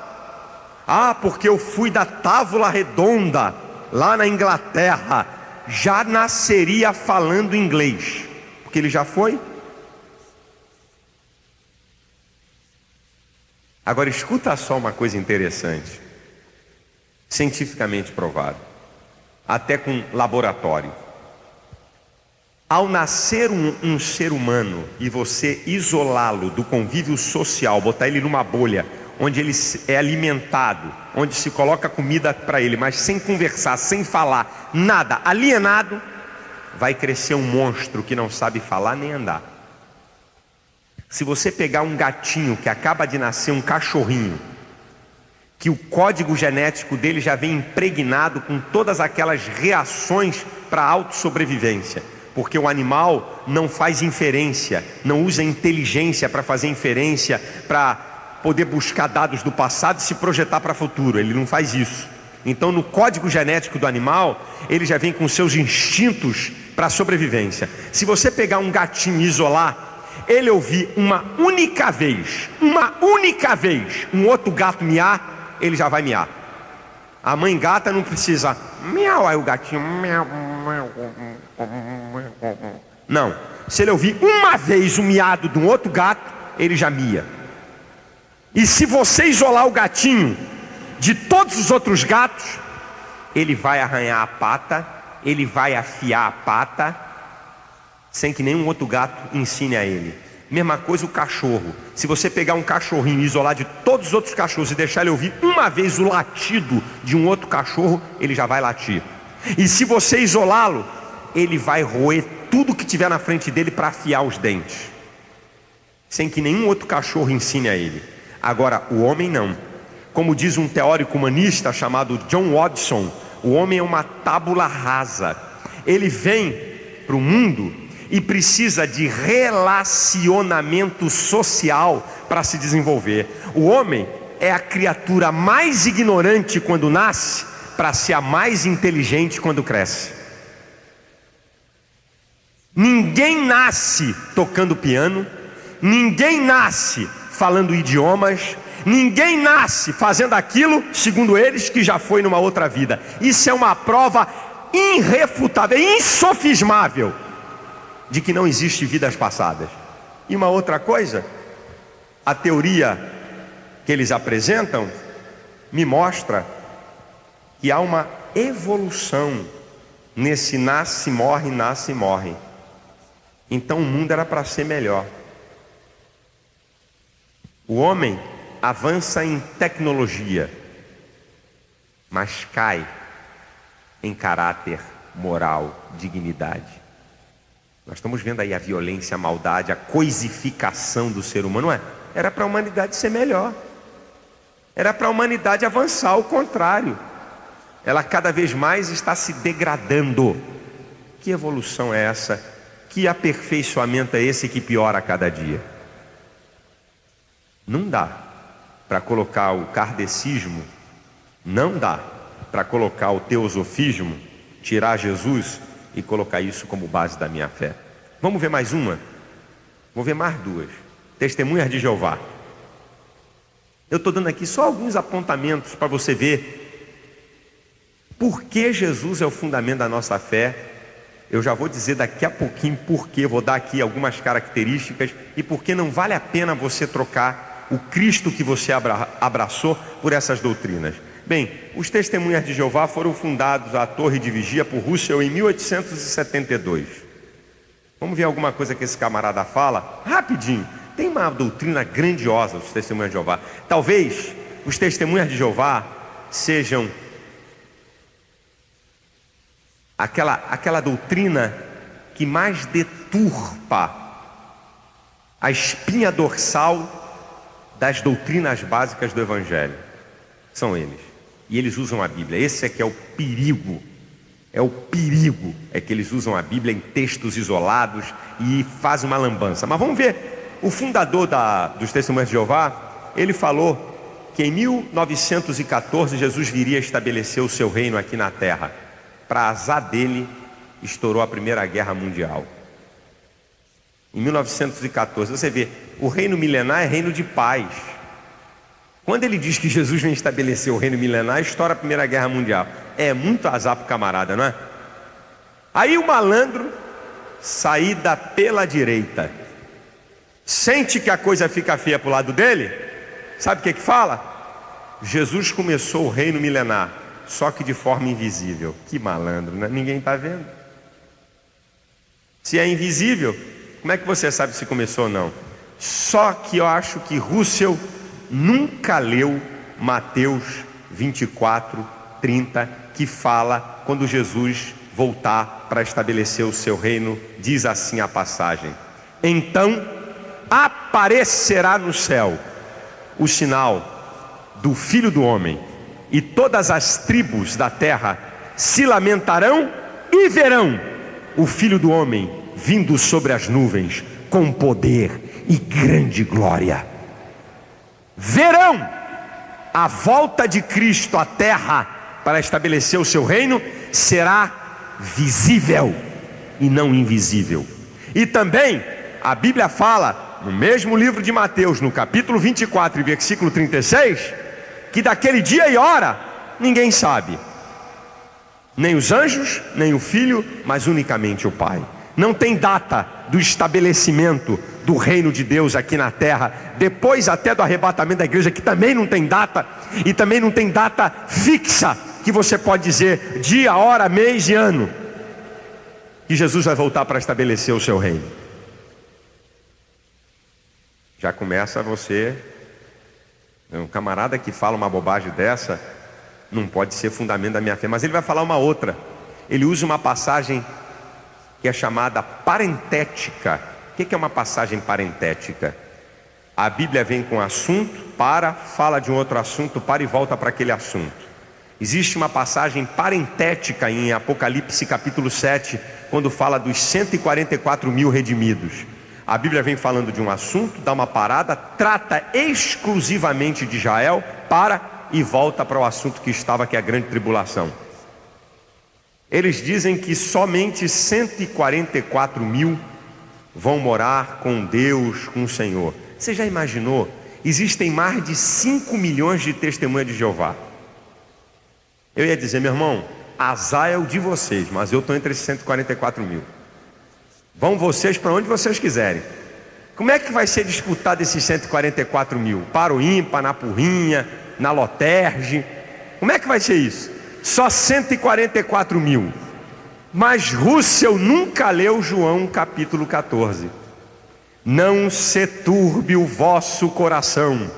Ah, porque eu fui da Távola Redonda, lá na Inglaterra, já nasceria falando inglês, porque ele já foi. Agora escuta só uma coisa interessante, cientificamente provado, até com laboratório. Ao nascer um ser humano e você isolá-lo do convívio social, botar ele numa bolha, onde ele é alimentado, onde se coloca comida para ele, mas sem conversar, sem falar, nada, alienado, vai crescer um monstro que não sabe falar nem andar. Se você pegar um gatinho que acaba de nascer, um cachorrinho, que o código genético dele já vem impregnado com todas aquelas reações para a autossobrevivência, porque o animal não faz inferência, não usa inteligência para fazer inferência, para poder buscar dados do passado e se projetar para o futuro, ele não faz isso. Então no código genético do animal, ele já vem com seus instintos para a sobrevivência. Se você pegar um gatinho e isolar, ele ouvir uma única vez, um outro gato miar, ele já vai miar. A mãe gata não precisa miau, aí o gatinho miau, miau, não, se ele ouvir uma vez o miado de um outro gato, ele já mia. E se você isolar o gatinho de todos os outros gatos, ele vai arranhar a pata, ele vai afiar a pata, sem que nenhum outro gato ensine a ele. Mesma coisa o cachorro. Se você pegar um cachorrinho e isolar de todos os outros cachorros e deixar ele ouvir uma vez o latido de um outro cachorro, ele já vai latir. E se você isolá-lo, ele vai roer tudo que tiver na frente dele para afiar os dentes, sem que nenhum outro cachorro ensine a ele. Agora, o homem não. Como diz um teórico humanista chamado John Watson, o homem é uma tábula rasa. Ele vem para o mundo e precisa de relacionamento social para se desenvolver. O homem é a criatura mais ignorante quando nasce, para ser a mais inteligente quando cresce. Ninguém nasce tocando piano, ninguém nasce falando idiomas, ninguém nasce fazendo aquilo, segundo eles, que já foi numa outra vida. Isso é uma prova irrefutável, insofismável, de que não existe vidas passadas. E uma outra coisa, a teoria que eles apresentam me mostra que há uma evolução nesse nasce, morre, nasce, morre. Então o mundo era para ser melhor. O homem avança em tecnologia, mas cai em caráter, moral, dignidade. Nós estamos vendo aí a violência, a maldade, a coisificação do ser humano. Não é? Era para a humanidade ser melhor. Era para a humanidade avançar, ao contrário. Ela cada vez mais está se degradando. Que evolução é essa? Que aperfeiçoamento é esse que piora a cada dia? Não dá para colocar o kardecismo, não dá para colocar o teosofismo, tirar Jesus e colocar isso como base da minha fé. Vamos ver mais uma? Vou ver mais duas. Testemunhas de Jeová. Eu estou dando aqui só alguns apontamentos para você ver por que Jesus é o fundamento da nossa fé. Eu já vou dizer daqui a pouquinho por que, vou dar aqui algumas características e por que não vale a pena você trocar o Cristo que você abraçou por essas doutrinas. Bem, os Testemunhas de Jeová foram fundados à Torre de Vigia por Russell em 1872. Vamos ver alguma coisa que esse camarada fala? Rapidinho. Tem uma doutrina grandiosa dos Testemunhas de Jeová. Talvez os Testemunhas de Jeová sejam aquela doutrina que mais deturpa a espinha dorsal das doutrinas básicas do Evangelho. São eles. E eles usam a Bíblia. Esse é que é o perigo É o perigo, é que eles usam a Bíblia em textos isolados e fazem uma lambança. Mas vamos ver, o fundador dos Testemunhas de Jeová, ele falou que em 1914 Jesus viria estabelecer o seu reino aqui na terra. Para azar dele, estourou a Primeira Guerra Mundial. Em 1914, você vê, o reino milenar é reino de paz. Quando ele diz que Jesus vem estabelecer o reino milenar, estoura a Primeira Guerra Mundial. É muito azar pro camarada, não é? Aí o malandro, saída pela direita, sente que a coisa fica feia pro lado dele, sabe o que fala? Jesus começou o reino milenar, só que de forma invisível. Que malandro, né? Ninguém está vendo. Se é invisível, como é que você sabe se começou ou não? Só que eu acho que Russell nunca leu Mateus 24, 30, que fala quando Jesus voltar para estabelecer o seu reino. Diz assim a passagem: então aparecerá no céu o sinal do Filho do Homem, e todas as tribos da terra se lamentarão e verão o Filho do Homem vindo sobre as nuvens com poder e grande glória. Verão a volta de Cristo à terra para estabelecer o seu reino. Será visível e não invisível. E também a Bíblia fala no mesmo livro de Mateus, no capítulo 24 e versículo 36, que daquele dia e hora ninguém sabe, nem os anjos, nem o Filho, mas unicamente o Pai. Não tem data do estabelecimento do reino de Deus aqui na terra, depois até do arrebatamento da igreja, que também não tem data, e também não tem data fixa, que você pode dizer dia, hora, mês e ano, que Jesus vai voltar para estabelecer o seu reino. Já começa você, um camarada que fala uma bobagem dessa, não pode ser fundamento da minha fé, mas ele vai falar uma outra. Ele usa uma passagem que é chamada parentética. O que é uma passagem parentética? A Bíblia vem com um assunto, fala de um outro assunto, e volta para aquele assunto. Existe uma passagem parentética em Apocalipse capítulo 7, quando fala dos 144 mil redimidos. A Bíblia vem falando de um assunto, dá uma parada, trata exclusivamente de Israel, e volta para o assunto que estava, que é a grande tribulação. Eles dizem que somente 144 mil vão morar com Deus, com o Senhor. Você já imaginou? Existem mais de 5 milhões de testemunhas de Jeová. Eu ia dizer, meu irmão, azar é o de vocês, mas eu estou entre esses 144 mil. Vão vocês para onde vocês quiserem. Como é que vai ser disputado esses 144 mil? Para o ímpar, na Purrinha, na Loterge? Como é que vai ser isso? Só 144 mil. Mas Russell nunca leu João capítulo 14. Não se turbe o vosso coração.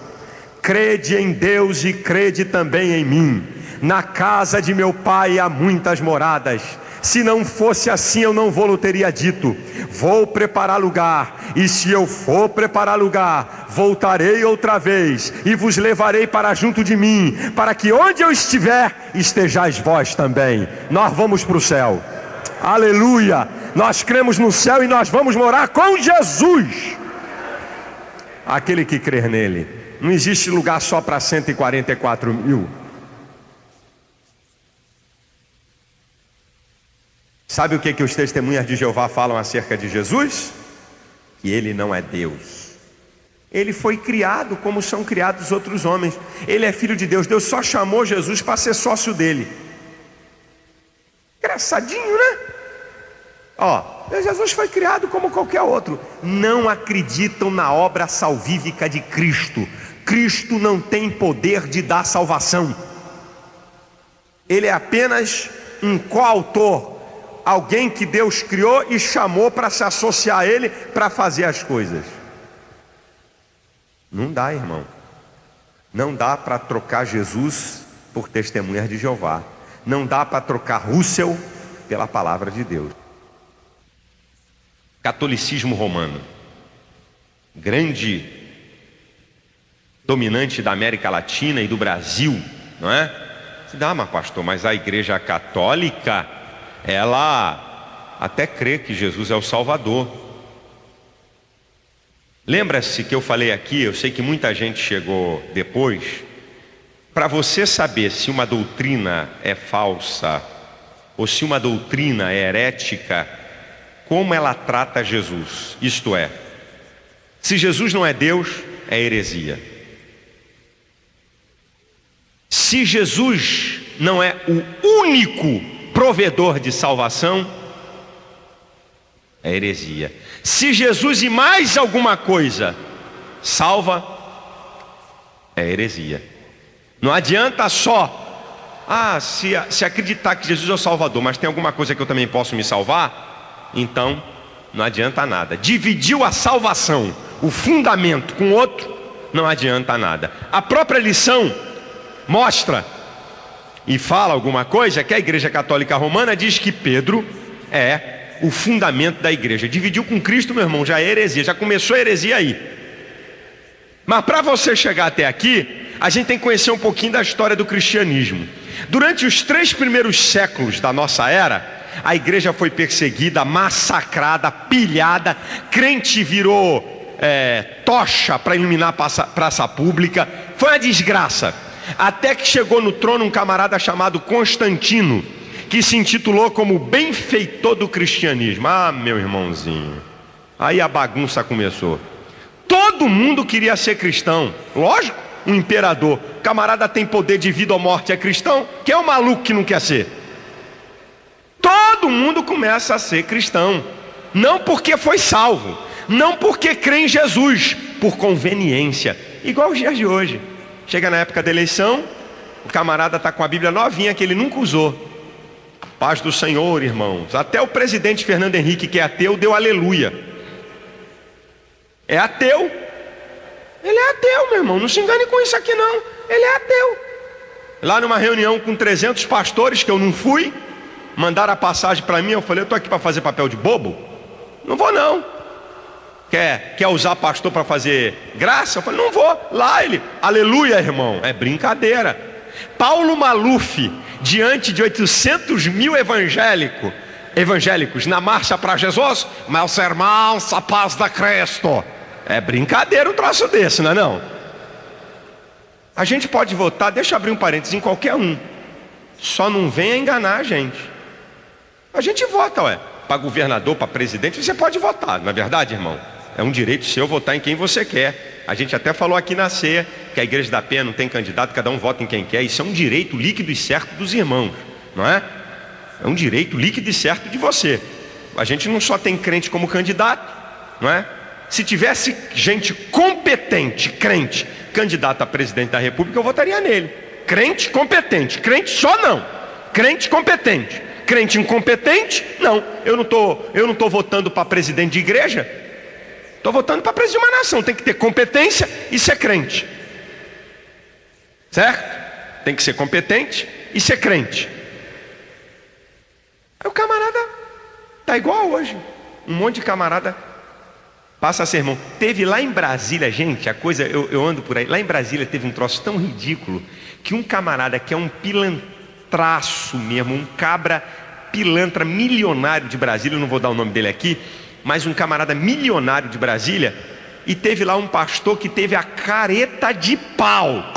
Crede em Deus e crede também em mim. Na casa de meu pai há muitas moradas. Se não fosse assim, eu não vou-lhe teria dito. Vou preparar lugar, e se eu for preparar lugar, voltarei outra vez e vos levarei para junto de mim, para que onde eu estiver, estejais vós também. Nós vamos para o céu. Aleluia! Nós cremos no céu e nós vamos morar com Jesus. Aquele que crer nele. Não existe lugar só para 144 mil. Sabe o que os testemunhas de Jeová falam acerca de Jesus? Que ele não é Deus. Ele foi criado como são criados outros homens. Ele é filho de Deus. Deus só chamou Jesus para ser sócio dele. Engraçadinho, né? Jesus foi criado como qualquer outro. Não acreditam na obra salvífica de Cristo. Cristo não tem poder de dar salvação. Ele é apenas um coautor. Alguém que Deus criou e chamou para se associar a Ele para fazer as coisas. Não dá, irmão. Não dá para trocar Jesus por testemunhas de Jeová. Não dá para trocar Russell pela palavra de Deus. Catolicismo romano, grande dominante da América Latina e do Brasil, não é? Mas pastor, mas a Igreja Católica ela até crê que Jesus é o Salvador. Lembra-se que eu falei aqui, eu sei que muita gente chegou depois, para você saber se uma doutrina é falsa ou se uma doutrina é herética, como ela trata Jesus. Isto é, se Jesus não é Deus, é heresia. Se Jesus não é o único provedor de salvação, é heresia. Se Jesus e mais alguma coisa salva, é heresia. Não adianta só se acreditar que Jesus é o Salvador, mas tem alguma coisa que eu também posso me salvar, então não adianta nada. Dividiu a salvação, o fundamento, com outro, não adianta nada. A própria lição mostra e fala alguma coisa que a Igreja Católica Romana diz que Pedro é o fundamento da igreja. Dividiu com Cristo, meu irmão, já é heresia, já começou a heresia aí. Mas para você chegar até aqui, a gente tem que conhecer um pouquinho da história do cristianismo. Durante os 3 primeiros séculos da nossa era, a igreja foi perseguida, massacrada, pilhada, crente virou tocha para iluminar a praça pública, foi uma desgraça. Até que chegou no trono um camarada chamado Constantino, que se intitulou como benfeitor do cristianismo. Ah, meu irmãozinho, aí a bagunça começou. Todo mundo queria ser cristão, lógico, um imperador. O camarada tem poder de vida ou morte, é cristão. Quem é o maluco que não quer ser? Todo mundo começa a ser cristão, não porque foi salvo, não porque crê em Jesus, por conveniência, igual os dias de hoje. Chega na época da eleição, o camarada está com a Bíblia novinha que ele nunca usou. Paz do Senhor, irmãos. Até o presidente Fernando Henrique, que é ateu, deu aleluia. É ateu. Ele é ateu, meu irmão. Não se engane com isso aqui não. Ele é ateu. Lá numa reunião com 300 pastores, que eu não fui, mandaram a passagem para mim. Eu falei, eu estou aqui para fazer papel de bobo? Não vou não. Quer usar pastor para fazer graça? Eu falei, não vou. Lá ele, aleluia, irmão. É brincadeira. Paulo Maluf, diante de 800 mil evangélicos na marcha para Jesus, meus irmãos, a paz da Cristo. É brincadeira um troço desse, não é não? A gente pode votar, deixa eu abrir um parênteses, em qualquer um. Só não venha enganar a gente. A gente vota, para governador, para presidente, você pode votar, não é verdade, irmão? É um direito seu votar em quem você quer. A gente até falou aqui na ceia que a Igreja da Penha não tem candidato, cada um vota em quem quer. Isso é um direito líquido e certo dos irmãos, não é? É um direito líquido e certo de você. A gente não só tem crente como candidato, não é? Se tivesse gente competente, crente, candidato a presidente da República, eu votaria nele. Crente competente, crente só não. Crente competente. Crente incompetente, não. Eu não tô votando para presidente de igreja. Estou votando para presidente de uma nação. Tem que ter competência e ser crente. Certo? Tem que ser competente e ser crente. Aí o camarada tá igual hoje. Um monte de camarada passa sermão. Teve lá em Brasília, gente, a coisa, eu ando por aí. Lá em Brasília teve um troço tão ridículo que um camarada que é um pilantraço mesmo, um cabra pilantra milionário de Brasília, eu não vou dar o nome dele aqui, mas um camarada milionário de Brasília, e teve lá um pastor que teve a careta de pau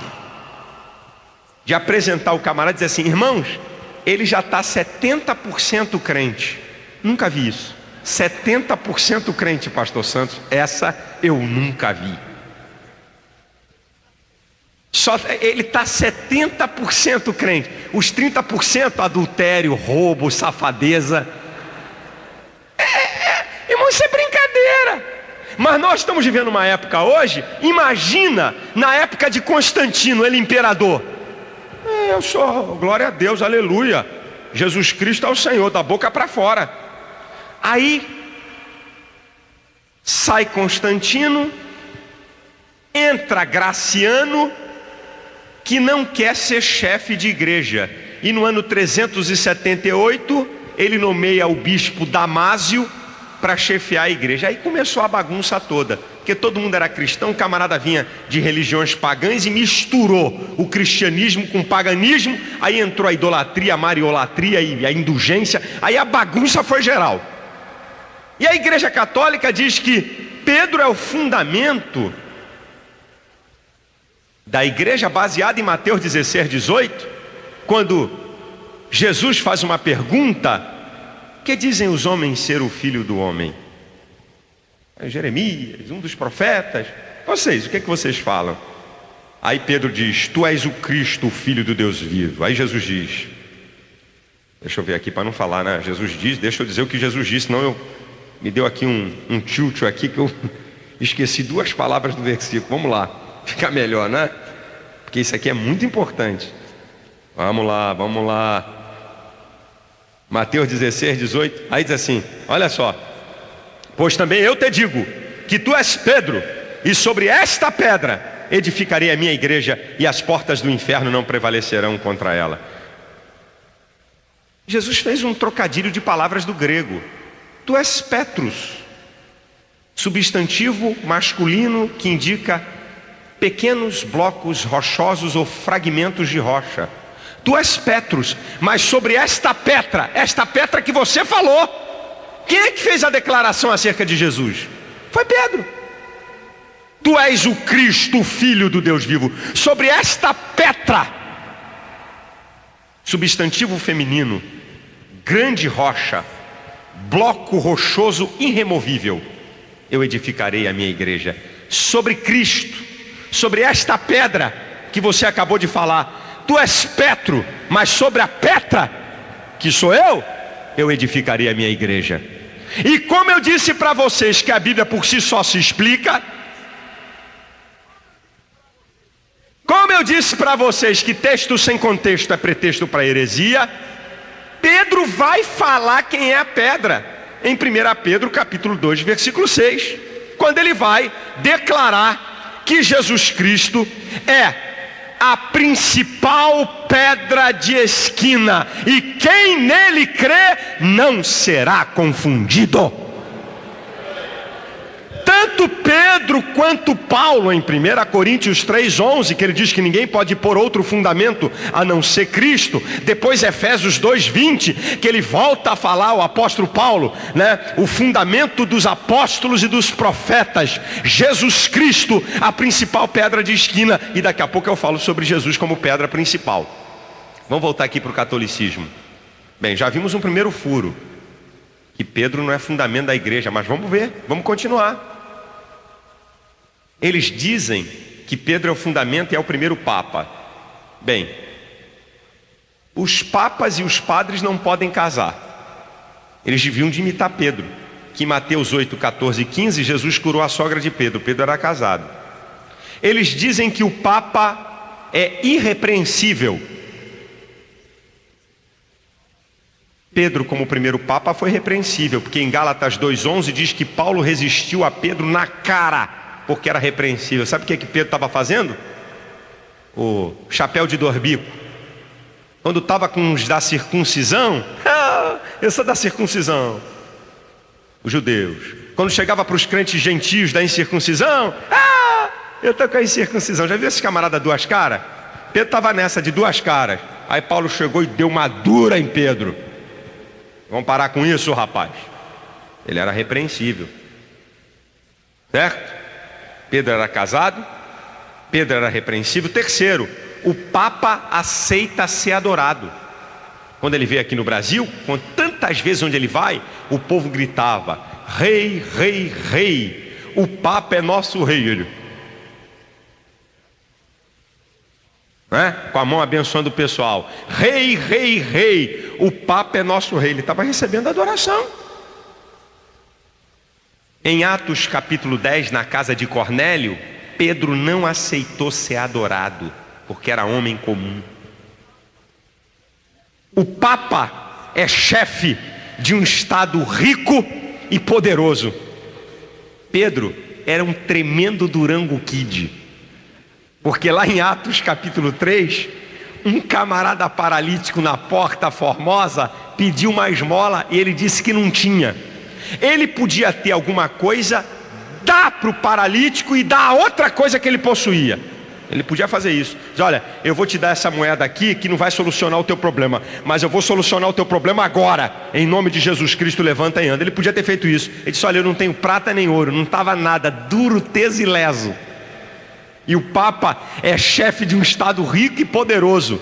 de apresentar o camarada e dizer assim: irmãos, ele já está 70% crente. Nunca vi isso. 70% crente, pastor Santos. Essa eu nunca vi. Só ele está 70% crente. Os 30% adultério, roubo, safadeza. Irmão, isso é brincadeira. Mas nós estamos vivendo uma época hoje. Imagina na época de Constantino, ele imperador. Eu sou, glória a Deus, aleluia. Jesus Cristo é o Senhor, da boca para fora. Aí sai Constantino, entra Graciano, que não quer ser chefe de igreja. E no ano 378, ele nomeia o bispo Damásio para chefiar a igreja. Aí começou a bagunça toda. porque todo mundo era cristão, o camarada vinha de religiões pagãs e misturou o cristianismo com o paganismo, aí entrou a idolatria, a mariolatria e a indulgência, aí a bagunça foi geral. E a Igreja Católica diz que Pedro é o fundamento da igreja, baseada em Mateus 16, 18, quando Jesus faz uma pergunta: que dizem os homens ser o filho do homem? Jeremias, um dos profetas. Vocês, o que é que vocês falam? Aí Pedro diz: tu és o Cristo, o Filho do Deus vivo. Aí Jesus diz, deixa eu ver aqui para não falar, né? Jesus diz, deixa eu dizer o que Jesus disse, senão me deu aqui um tilt aqui que eu esqueci 2 palavras do versículo. Vamos lá, fica melhor, né? Porque isso aqui é muito importante. Vamos lá. Mateus 16, 18. Aí diz assim, olha só: pois também eu te digo que tu és Pedro, e sobre esta pedra edificarei a minha igreja, e as portas do inferno não prevalecerão contra ela. Jesus fez um trocadilho de palavras do grego. Tu és Petrus, substantivo masculino que indica pequenos blocos rochosos ou fragmentos de rocha. Tu és Petrus, mas sobre esta pedra que você falou, quem é que fez a declaração acerca de Jesus? Foi Pedro. Tu és o Cristo, o Filho do Deus vivo. Sobre esta pedra, substantivo feminino, grande rocha, bloco rochoso irremovível, eu edificarei a minha igreja. Sobre Cristo, sobre esta pedra que você acabou de falar, tu és Petro, mas sobre a pedra, que sou eu edificarei a minha igreja. E como eu disse para vocês que a Bíblia por si só se explica, como eu disse para vocês que texto sem contexto é pretexto para heresia, Pedro vai falar quem é a pedra em 1 Pedro capítulo 2, versículo 6, quando ele vai declarar que Jesus Cristo é a principal pedra de esquina, e quem nele crê não será confundido. Tanto Pedro quanto Paulo, em 1 Coríntios 3,11, que ele diz que ninguém pode pôr outro fundamento a não ser Cristo. Depois Efésios 2,20, que ele volta a falar, o apóstolo Paulo, né? O fundamento dos apóstolos e dos profetas, Jesus Cristo, a principal pedra de esquina. E daqui a pouco eu falo sobre Jesus como pedra principal. Vamos voltar aqui para o catolicismo. Bem, já vimos um primeiro furo, que Pedro não é fundamento da igreja, mas vamos ver, vamos continuar. Eles dizem que Pedro é o fundamento e é o primeiro papa. Bem, os papas e os padres não podem casar. Eles deviam de imitar Pedro, que em Mateus 8, 14 e 15, Jesus curou a sogra de Pedro. Pedro era casado. Eles dizem que o papa é irrepreensível. Pedro, como primeiro papa, foi repreensível, porque em Gálatas 2,11 diz que Paulo resistiu a Pedro na cara, porque era repreensível. Sabe o que Pedro estava fazendo? O chapéu de dorbico. Quando estava com os da circuncisão, eu sou da circuncisão, os judeus. Quando chegava para os crentes gentios da incircuncisão, eu estou com a incircuncisão. Já viu esse camarada duas caras? Pedro estava nessa de duas caras. Aí Paulo chegou e deu uma dura em Pedro. Vamos parar com isso, rapaz. Ele era repreensível, certo? Pedro era casado, Pedro era repreensível. Terceiro, o Papa aceita ser adorado. Quando ele veio aqui no Brasil, tantas vezes onde ele vai, o povo gritava: rei, rei, rei, o Papa é nosso rei. Ele, né? Com a mão abençoando o pessoal: rei, rei, rei, o Papa é nosso rei. Ele estava recebendo adoração. Em Atos capítulo 10, na casa de Cornélio, Pedro não aceitou ser adorado, porque era homem comum. O Papa é chefe de um estado rico e poderoso. Pedro era um tremendo Durango Kid, porque lá em Atos capítulo 3, um camarada paralítico na Porta Formosa pediu uma esmola e ele disse que não tinha. Ele podia ter alguma coisa dá para o paralítico e dá a outra coisa que ele possuía. Ele podia fazer isso. Diz: olha, eu vou te dar essa moeda aqui que não vai solucionar o teu problema, mas eu vou solucionar o teu problema agora. Em nome de Jesus Cristo, levanta e anda. Ele podia ter feito isso. Ele disse: olha, eu não tenho prata nem ouro. Não estava nada, duro, teso e leso. E o Papa é chefe de um estado rico e poderoso.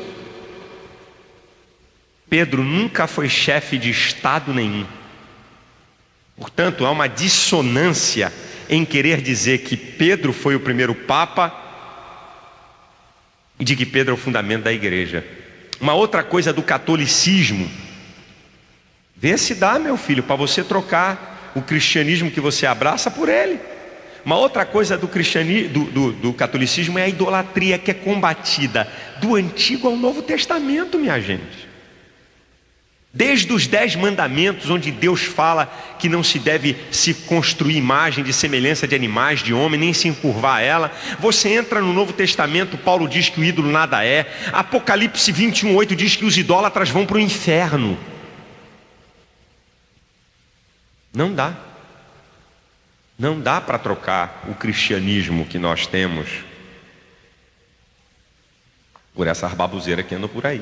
Pedro nunca foi chefe de estado nenhum. Portanto, há uma dissonância em querer dizer que Pedro foi o primeiro Papa e de que Pedro é o fundamento da igreja. Uma outra coisa do catolicismo: vê se dá, meu filho, para você trocar o cristianismo que você abraça por ele. Uma outra coisa do catolicismo é a idolatria, que é combatida do Antigo ao Novo Testamento, minha gente. Desde os 10 mandamentos, onde Deus fala que não se deve se construir imagem de semelhança de animais, de homem, nem se encurvar a ela. Você entra no Novo Testamento, Paulo diz que o ídolo nada é. Apocalipse 21:8 diz que os idólatras vão para o inferno. Não dá. Não dá para trocar o cristianismo que nós temos por essa baboseira que anda por aí.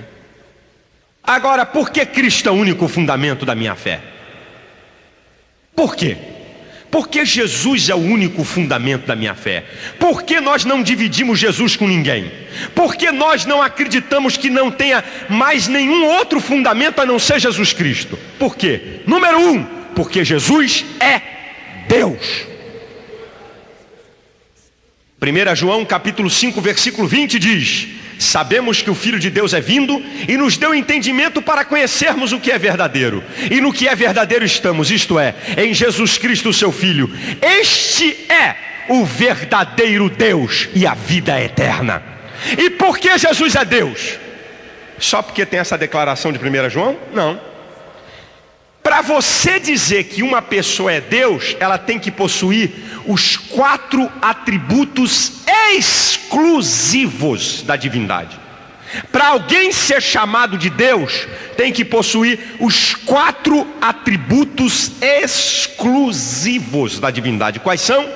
Agora, por que Cristo é o único fundamento da minha fé? Por quê? Porque Jesus é o único fundamento da minha fé. Por que nós não dividimos Jesus com ninguém? Por que nós não acreditamos que não tenha mais nenhum outro fundamento a não ser Jesus Cristo? Por quê? Número 1, porque Jesus é Deus. 1 João capítulo 5, versículo 20 diz: sabemos que o Filho de Deus é vindo e nos deu entendimento para conhecermos o que é verdadeiro. E no que é verdadeiro estamos, isto é, em Jesus Cristo, seu Filho. Este é o verdadeiro Deus e a vida eterna. E por que Jesus é Deus? Só porque tem essa declaração de 1 João? Não. Para você dizer que uma pessoa é Deus, ela tem que possuir os 4 atributos exclusivos da divindade. Para alguém ser chamado de Deus, tem que possuir os 4 atributos exclusivos da divindade. Quais são?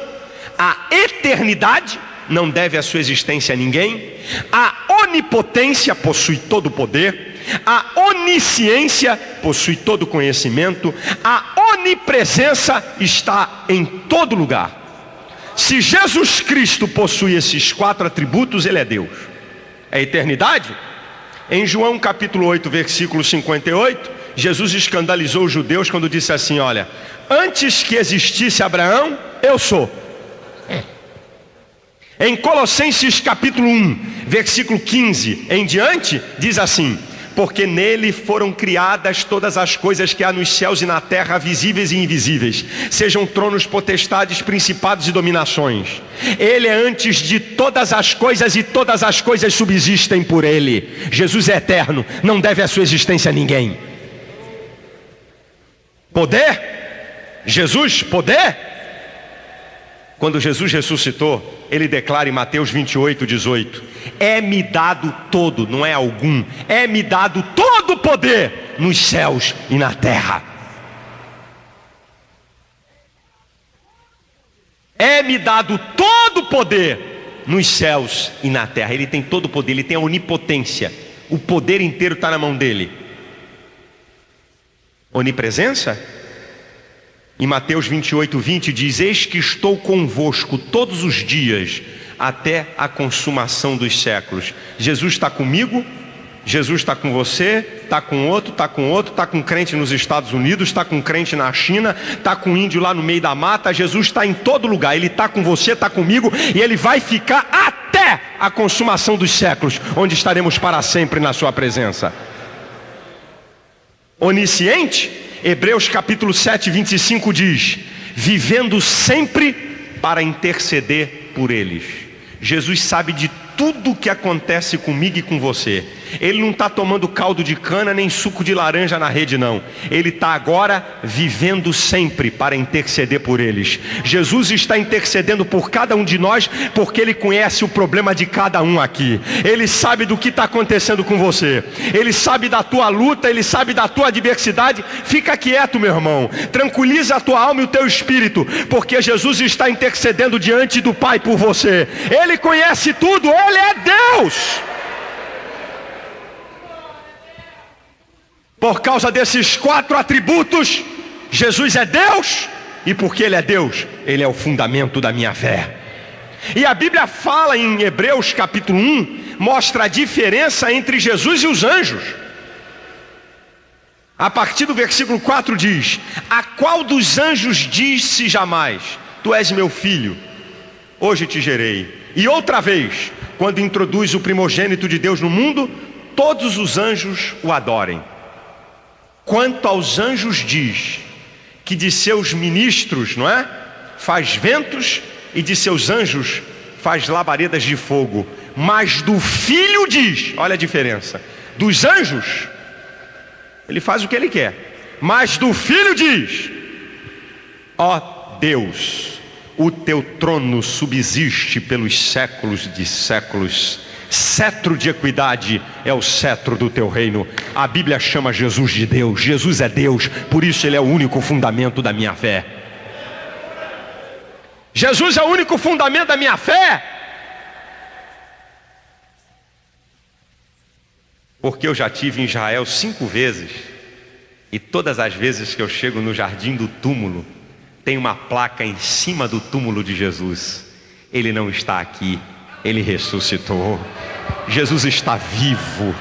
A eternidade, não deve a sua existência a ninguém. A onipotência, possui todo o poder. A onisciência, possui todo o conhecimento. A onipresença, está em todo lugar. Se Jesus Cristo possui esses 4 atributos, ele é Deus. É eternidade? Em João capítulo 8, versículo 58, Jesus escandalizou os judeus quando disse assim: olha, antes que existisse Abraão, eu sou. Em Colossenses capítulo 1, versículo 15 em diante, diz assim: porque nele foram criadas todas as coisas que há nos céus e na terra, visíveis e invisíveis, sejam tronos, potestades, principados e dominações. Ele é antes de todas as coisas e todas as coisas subsistem por ele. Jesus é eterno, não deve a sua existência a ninguém. Poder? Jesus, poder? Quando Jesus ressuscitou, ele declara em Mateus 28, 18: é-me dado todo, não é algum, é-me dado todo o poder nos céus e na terra. É-me dado todo o poder nos céus e na terra. Ele tem todo o poder, ele tem a onipotência. O poder inteiro está na mão dele. Onipresença? Em Mateus 28, 20 diz: eis que estou convosco todos os dias, até a consumação dos séculos. Jesus está comigo, Jesus está com você, está com outro, está com outro, está com crente nos Estados Unidos, está com crente na China, está com índio lá no meio da mata. Jesus está em todo lugar, ele está com você, está comigo, e ele vai ficar até a consumação dos séculos, onde estaremos para sempre na sua presença. Onisciente? Hebreus capítulo 7, 25 diz: vivendo sempre para interceder por eles. Jesus sabe de tudo o que acontece comigo e com você. Ele não está tomando caldo de cana nem suco de laranja na rede, não. Ele está agora vivendo sempre para interceder por eles. Jesus está intercedendo por cada um de nós, porque Ele conhece o problema de cada um aqui. Ele sabe do que está acontecendo com você. Ele sabe da tua luta, Ele sabe da tua adversidade. Fica quieto, meu irmão. Tranquiliza a tua alma e o teu espírito, porque Jesus está intercedendo diante do Pai por você. Ele conhece tudo, Ele é Deus. Por causa desses 4 atributos, Jesus é Deus, e porque Ele é Deus, Ele é o fundamento da minha fé. E a Bíblia fala em Hebreus capítulo 1, mostra a diferença entre Jesus e os anjos. A partir do versículo 4 diz: a qual dos anjos disse jamais: tu és meu filho, hoje te gerei? E outra vez, quando introduz o primogênito de Deus no mundo, todos os anjos o adorem. Quanto aos anjos diz que de seus ministros, não é? Faz ventos, e de seus anjos faz labaredas de fogo. Mas do Filho diz, olha a diferença, dos anjos Ele faz o que Ele quer, mas do Filho diz: ó Deus, o teu trono subsiste pelos séculos de séculos, cetro de equidade é o cetro do teu reino. A Bíblia chama Jesus de Deus. Jesus é Deus, por isso Ele é o único fundamento da minha fé. Jesus é o único fundamento da minha fé, porque eu já tive em Israel 5 vezes, e todas as vezes que eu chego no jardim do túmulo, tem uma placa em cima do túmulo de Jesus: Ele não está aqui, Ele ressuscitou. Jesus está vivo.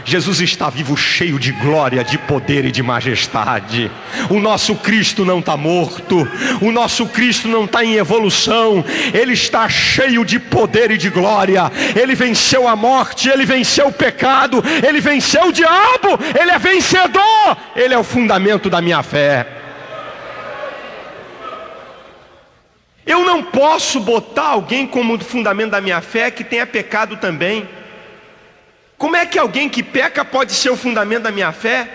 Jesus está vivo, cheio de glória, de poder e de majestade. O nosso Cristo não está morto. O nosso Cristo não está em evolução. Ele está cheio de poder e de glória. Ele venceu a morte, Ele venceu o pecado, Ele venceu o diabo. Ele é vencedor. Ele é o fundamento da minha fé. Eu não posso botar alguém como fundamento da minha fé que tenha pecado também. Como é que alguém que peca pode ser o fundamento da minha fé?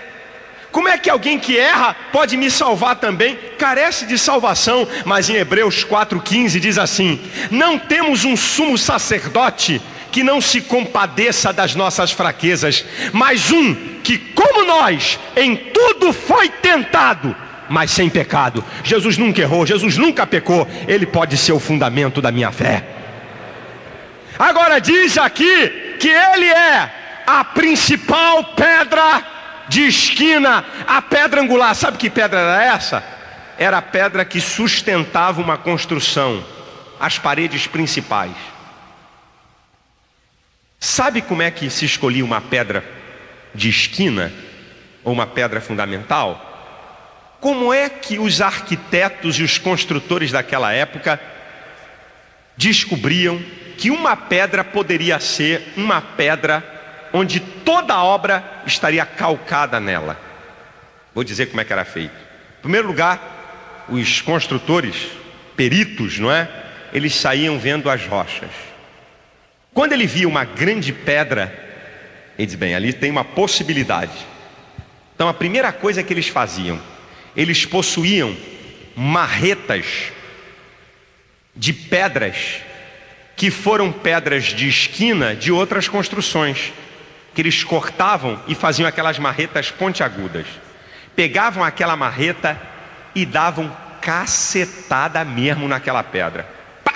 Como é que alguém que erra pode me salvar também? Carece de salvação. Mas em Hebreus 4,15 diz assim: não temos um sumo sacerdote que não se compadeça das nossas fraquezas, mas um que, como nós, em tudo foi tentado, mas sem pecado. Jesus nunca errou, Jesus nunca pecou. Ele pode ser o fundamento da minha fé. Agora diz aqui que Ele é a principal pedra de esquina, a pedra angular. Sabe que pedra era essa? Era a pedra que sustentava uma construção, as paredes principais. Sabe como é que se escolhia uma pedra de esquina, ou uma pedra fundamental? Como é que os arquitetos e os construtores daquela época descobriam que uma pedra poderia ser uma pedra onde toda a obra estaria calcada nela? Vou dizer como é que era feito. Em primeiro lugar, os construtores, peritos, não é? Eles saíam vendo as rochas. Quando ele via uma grande pedra, ele diz: bem, ali tem uma possibilidade. Então a primeira coisa que eles faziam, eles possuíam marretas de pedras que foram pedras de esquina de outras construções, que eles cortavam e faziam aquelas marretas pontiagudas. Pegavam aquela marreta e davam cacetada mesmo naquela pedra. Pá,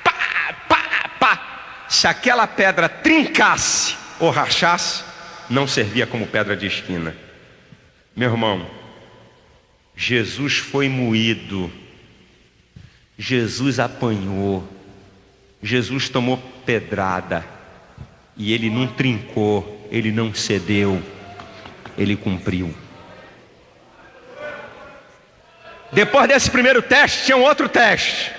pá, pá, pá. Se aquela pedra trincasse ou rachasse, não servia como pedra de esquina. Meu irmão, Jesus foi moído, Jesus apanhou, Jesus tomou pedrada, e Ele não trincou, Ele não cedeu, Ele cumpriu. Depois desse primeiro teste, tinha um outro teste.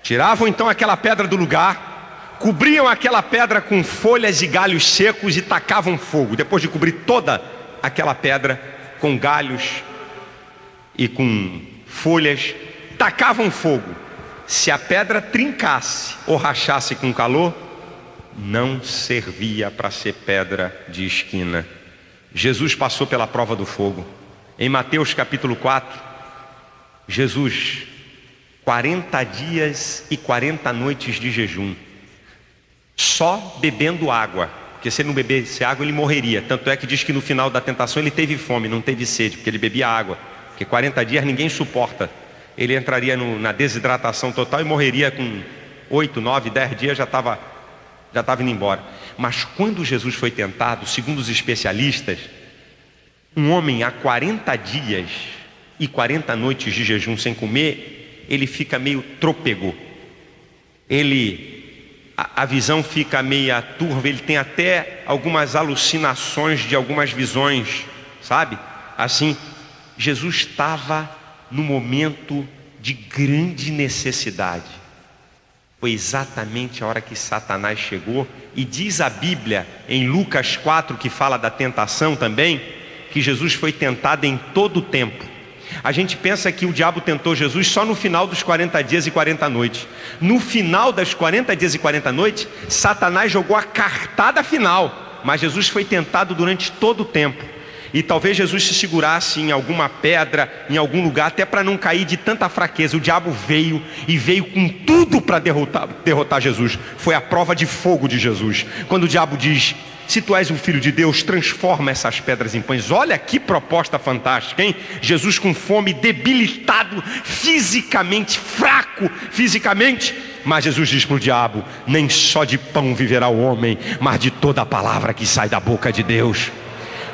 Tiravam então aquela pedra do lugar, cobriam aquela pedra com folhas e galhos secos e tacavam fogo. Depois de cobrir toda aquela pedra com galhos e com folhas, tacavam fogo. Se a pedra trincasse ou rachasse com calor, não servia para ser pedra de esquina. Jesus passou pela prova do fogo. Em Mateus capítulo 4, Jesus, 40 dias e 40 noites de jejum, só bebendo água, porque se ele não bebesse água ele morreria. Tanto é que diz que no final da tentação ele teve fome, não teve sede, porque ele bebia água, porque 40 dias ninguém suporta. Ele entraria na desidratação total e morreria com 8, 9, 10 dias, já estava indo embora. Mas quando Jesus foi tentado, segundo os especialistas, um homem há 40 dias e 40 noites de jejum sem comer, ele fica meio trôpego, a visão fica meia turva, ele tem até algumas alucinações de algumas visões, sabe? Assim, Jesus estava no momento de grande necessidade. Foi exatamente a hora que Satanás chegou, e diz a Bíblia em Lucas 4, que fala da tentação também, que Jesus foi tentado em todo o tempo. A gente pensa que o diabo tentou Jesus só no final dos 40 dias e 40 noites. No final das 40 dias e 40 noites, Satanás jogou a cartada final, mas Jesus foi tentado durante todo o tempo. E talvez Jesus se segurasse em alguma pedra, em algum lugar, até para não cair de tanta fraqueza. O diabo veio com tudo para derrotar Jesus. Foi a prova de fogo de Jesus. Quando o diabo diz: se tu és o Filho de Deus, transforma essas pedras em pães. Olha que proposta fantástica, hein? Jesus com fome, debilitado fisicamente, fraco fisicamente. Mas Jesus diz para o diabo: nem só de pão viverá o homem, mas de toda a palavra que sai da boca de Deus.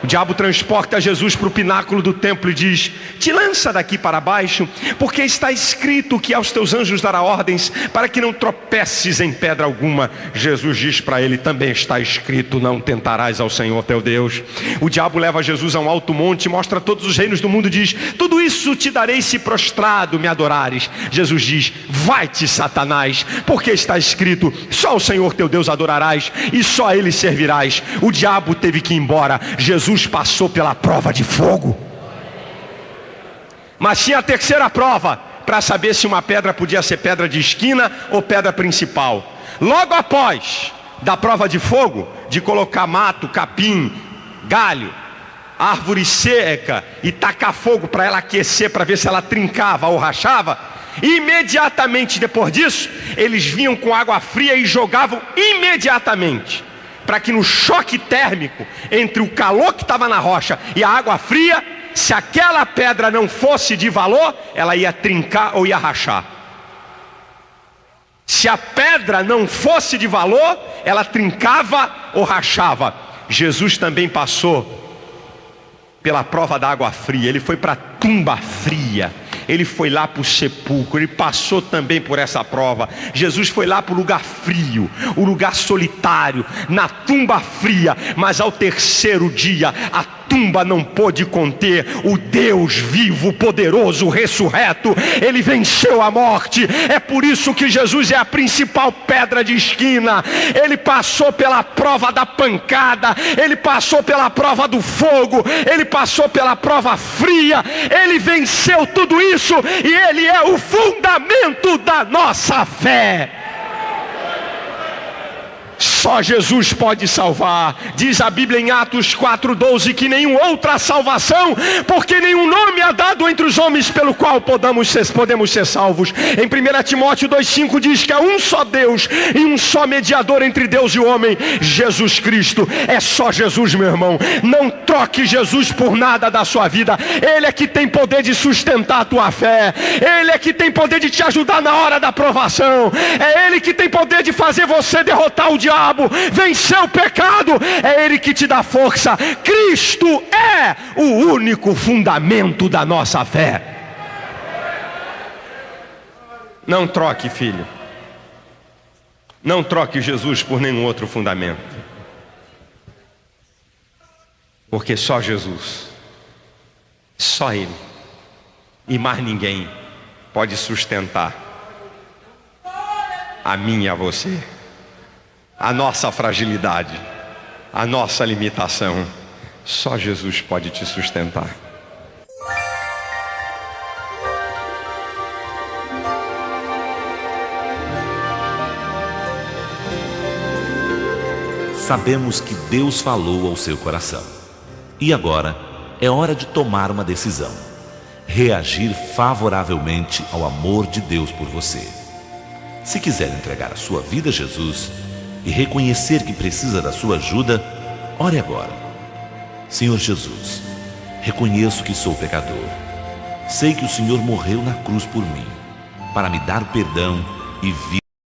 O diabo transporta Jesus para o pináculo do templo e diz: te lança daqui para baixo, porque está escrito que aos teus anjos dará ordens para que não tropeces em pedra alguma. Jesus diz para ele: também está escrito, não tentarás ao Senhor teu Deus. O diabo leva Jesus a um alto monte, mostra todos os reinos do mundo e diz: tudo isso te darei se prostrado me adorares. Jesus diz: vai-te, Satanás, porque está escrito, só o Senhor teu Deus adorarás e só a ele servirás. O diabo teve que ir embora. Jesus passou pela prova de fogo. Mas tinha a terceira prova, para saber se uma pedra podia ser pedra de esquina ou pedra principal. Logo após da prova de fogo, de colocar mato, capim, galho, árvore seca e tacar fogo para ela aquecer, para ver se ela trincava ou rachava, imediatamente depois disso, eles vinham com água fria e jogavam imediatamente, para que no choque térmico entre o calor que estava na rocha e a água fria, se aquela pedra não fosse de valor, ela ia trincar ou ia rachar. Se a pedra não fosse de valor, ela trincava ou rachava. Jesus também passou pela prova da água fria. Ele foi para a tumba fria. Ele foi lá para o sepulcro, ele passou também por essa prova. Jesus foi lá para o lugar frio, o lugar solitário, na tumba fria. Mas ao terceiro dia, a tumba não pôde conter o Deus vivo, poderoso, ressurreto. Ele venceu a morte. É por isso que Jesus é a principal pedra de esquina. Ele passou pela prova da pancada, ele passou pela prova do fogo, ele passou pela prova fria. Ele venceu tudo isso e ele é o fundamento da nossa fé. Só Jesus pode salvar. Diz a Bíblia em Atos 4:12 que nenhuma outra salvação, porque nenhum nome é dado entre os homens pelo qual podemos ser salvos. Em 1 Timóteo 2:5 diz que há um só Deus e um só mediador entre Deus e o homem, Jesus Cristo. É só Jesus, meu irmão. Não troque Jesus por nada da sua vida. Ele é que tem poder de sustentar a tua fé. Ele é que tem poder de te ajudar na hora da provação. É Ele que tem poder de fazer você derrotar o diabo, vencer o pecado. É Ele que te dá força. Cristo é o único fundamento da nossa fé. Não troque, filho. Não troque Jesus por nenhum outro fundamento. Porque só Jesus, só Ele e mais ninguém pode sustentar a mim e a você, a nossa fragilidade, a nossa limitação. Só Jesus pode te sustentar. sabemos que Deus falou ao seu coração. E agora é hora de tomar uma decisão. Reagir favoravelmente ao amor de Deus por você. Se quiser entregar a sua vida a Jesus e reconhecer que precisa da sua ajuda, ore agora. Senhor Jesus, reconheço que sou pecador. Sei que o Senhor morreu na cruz por mim, para me dar o perdão e vida.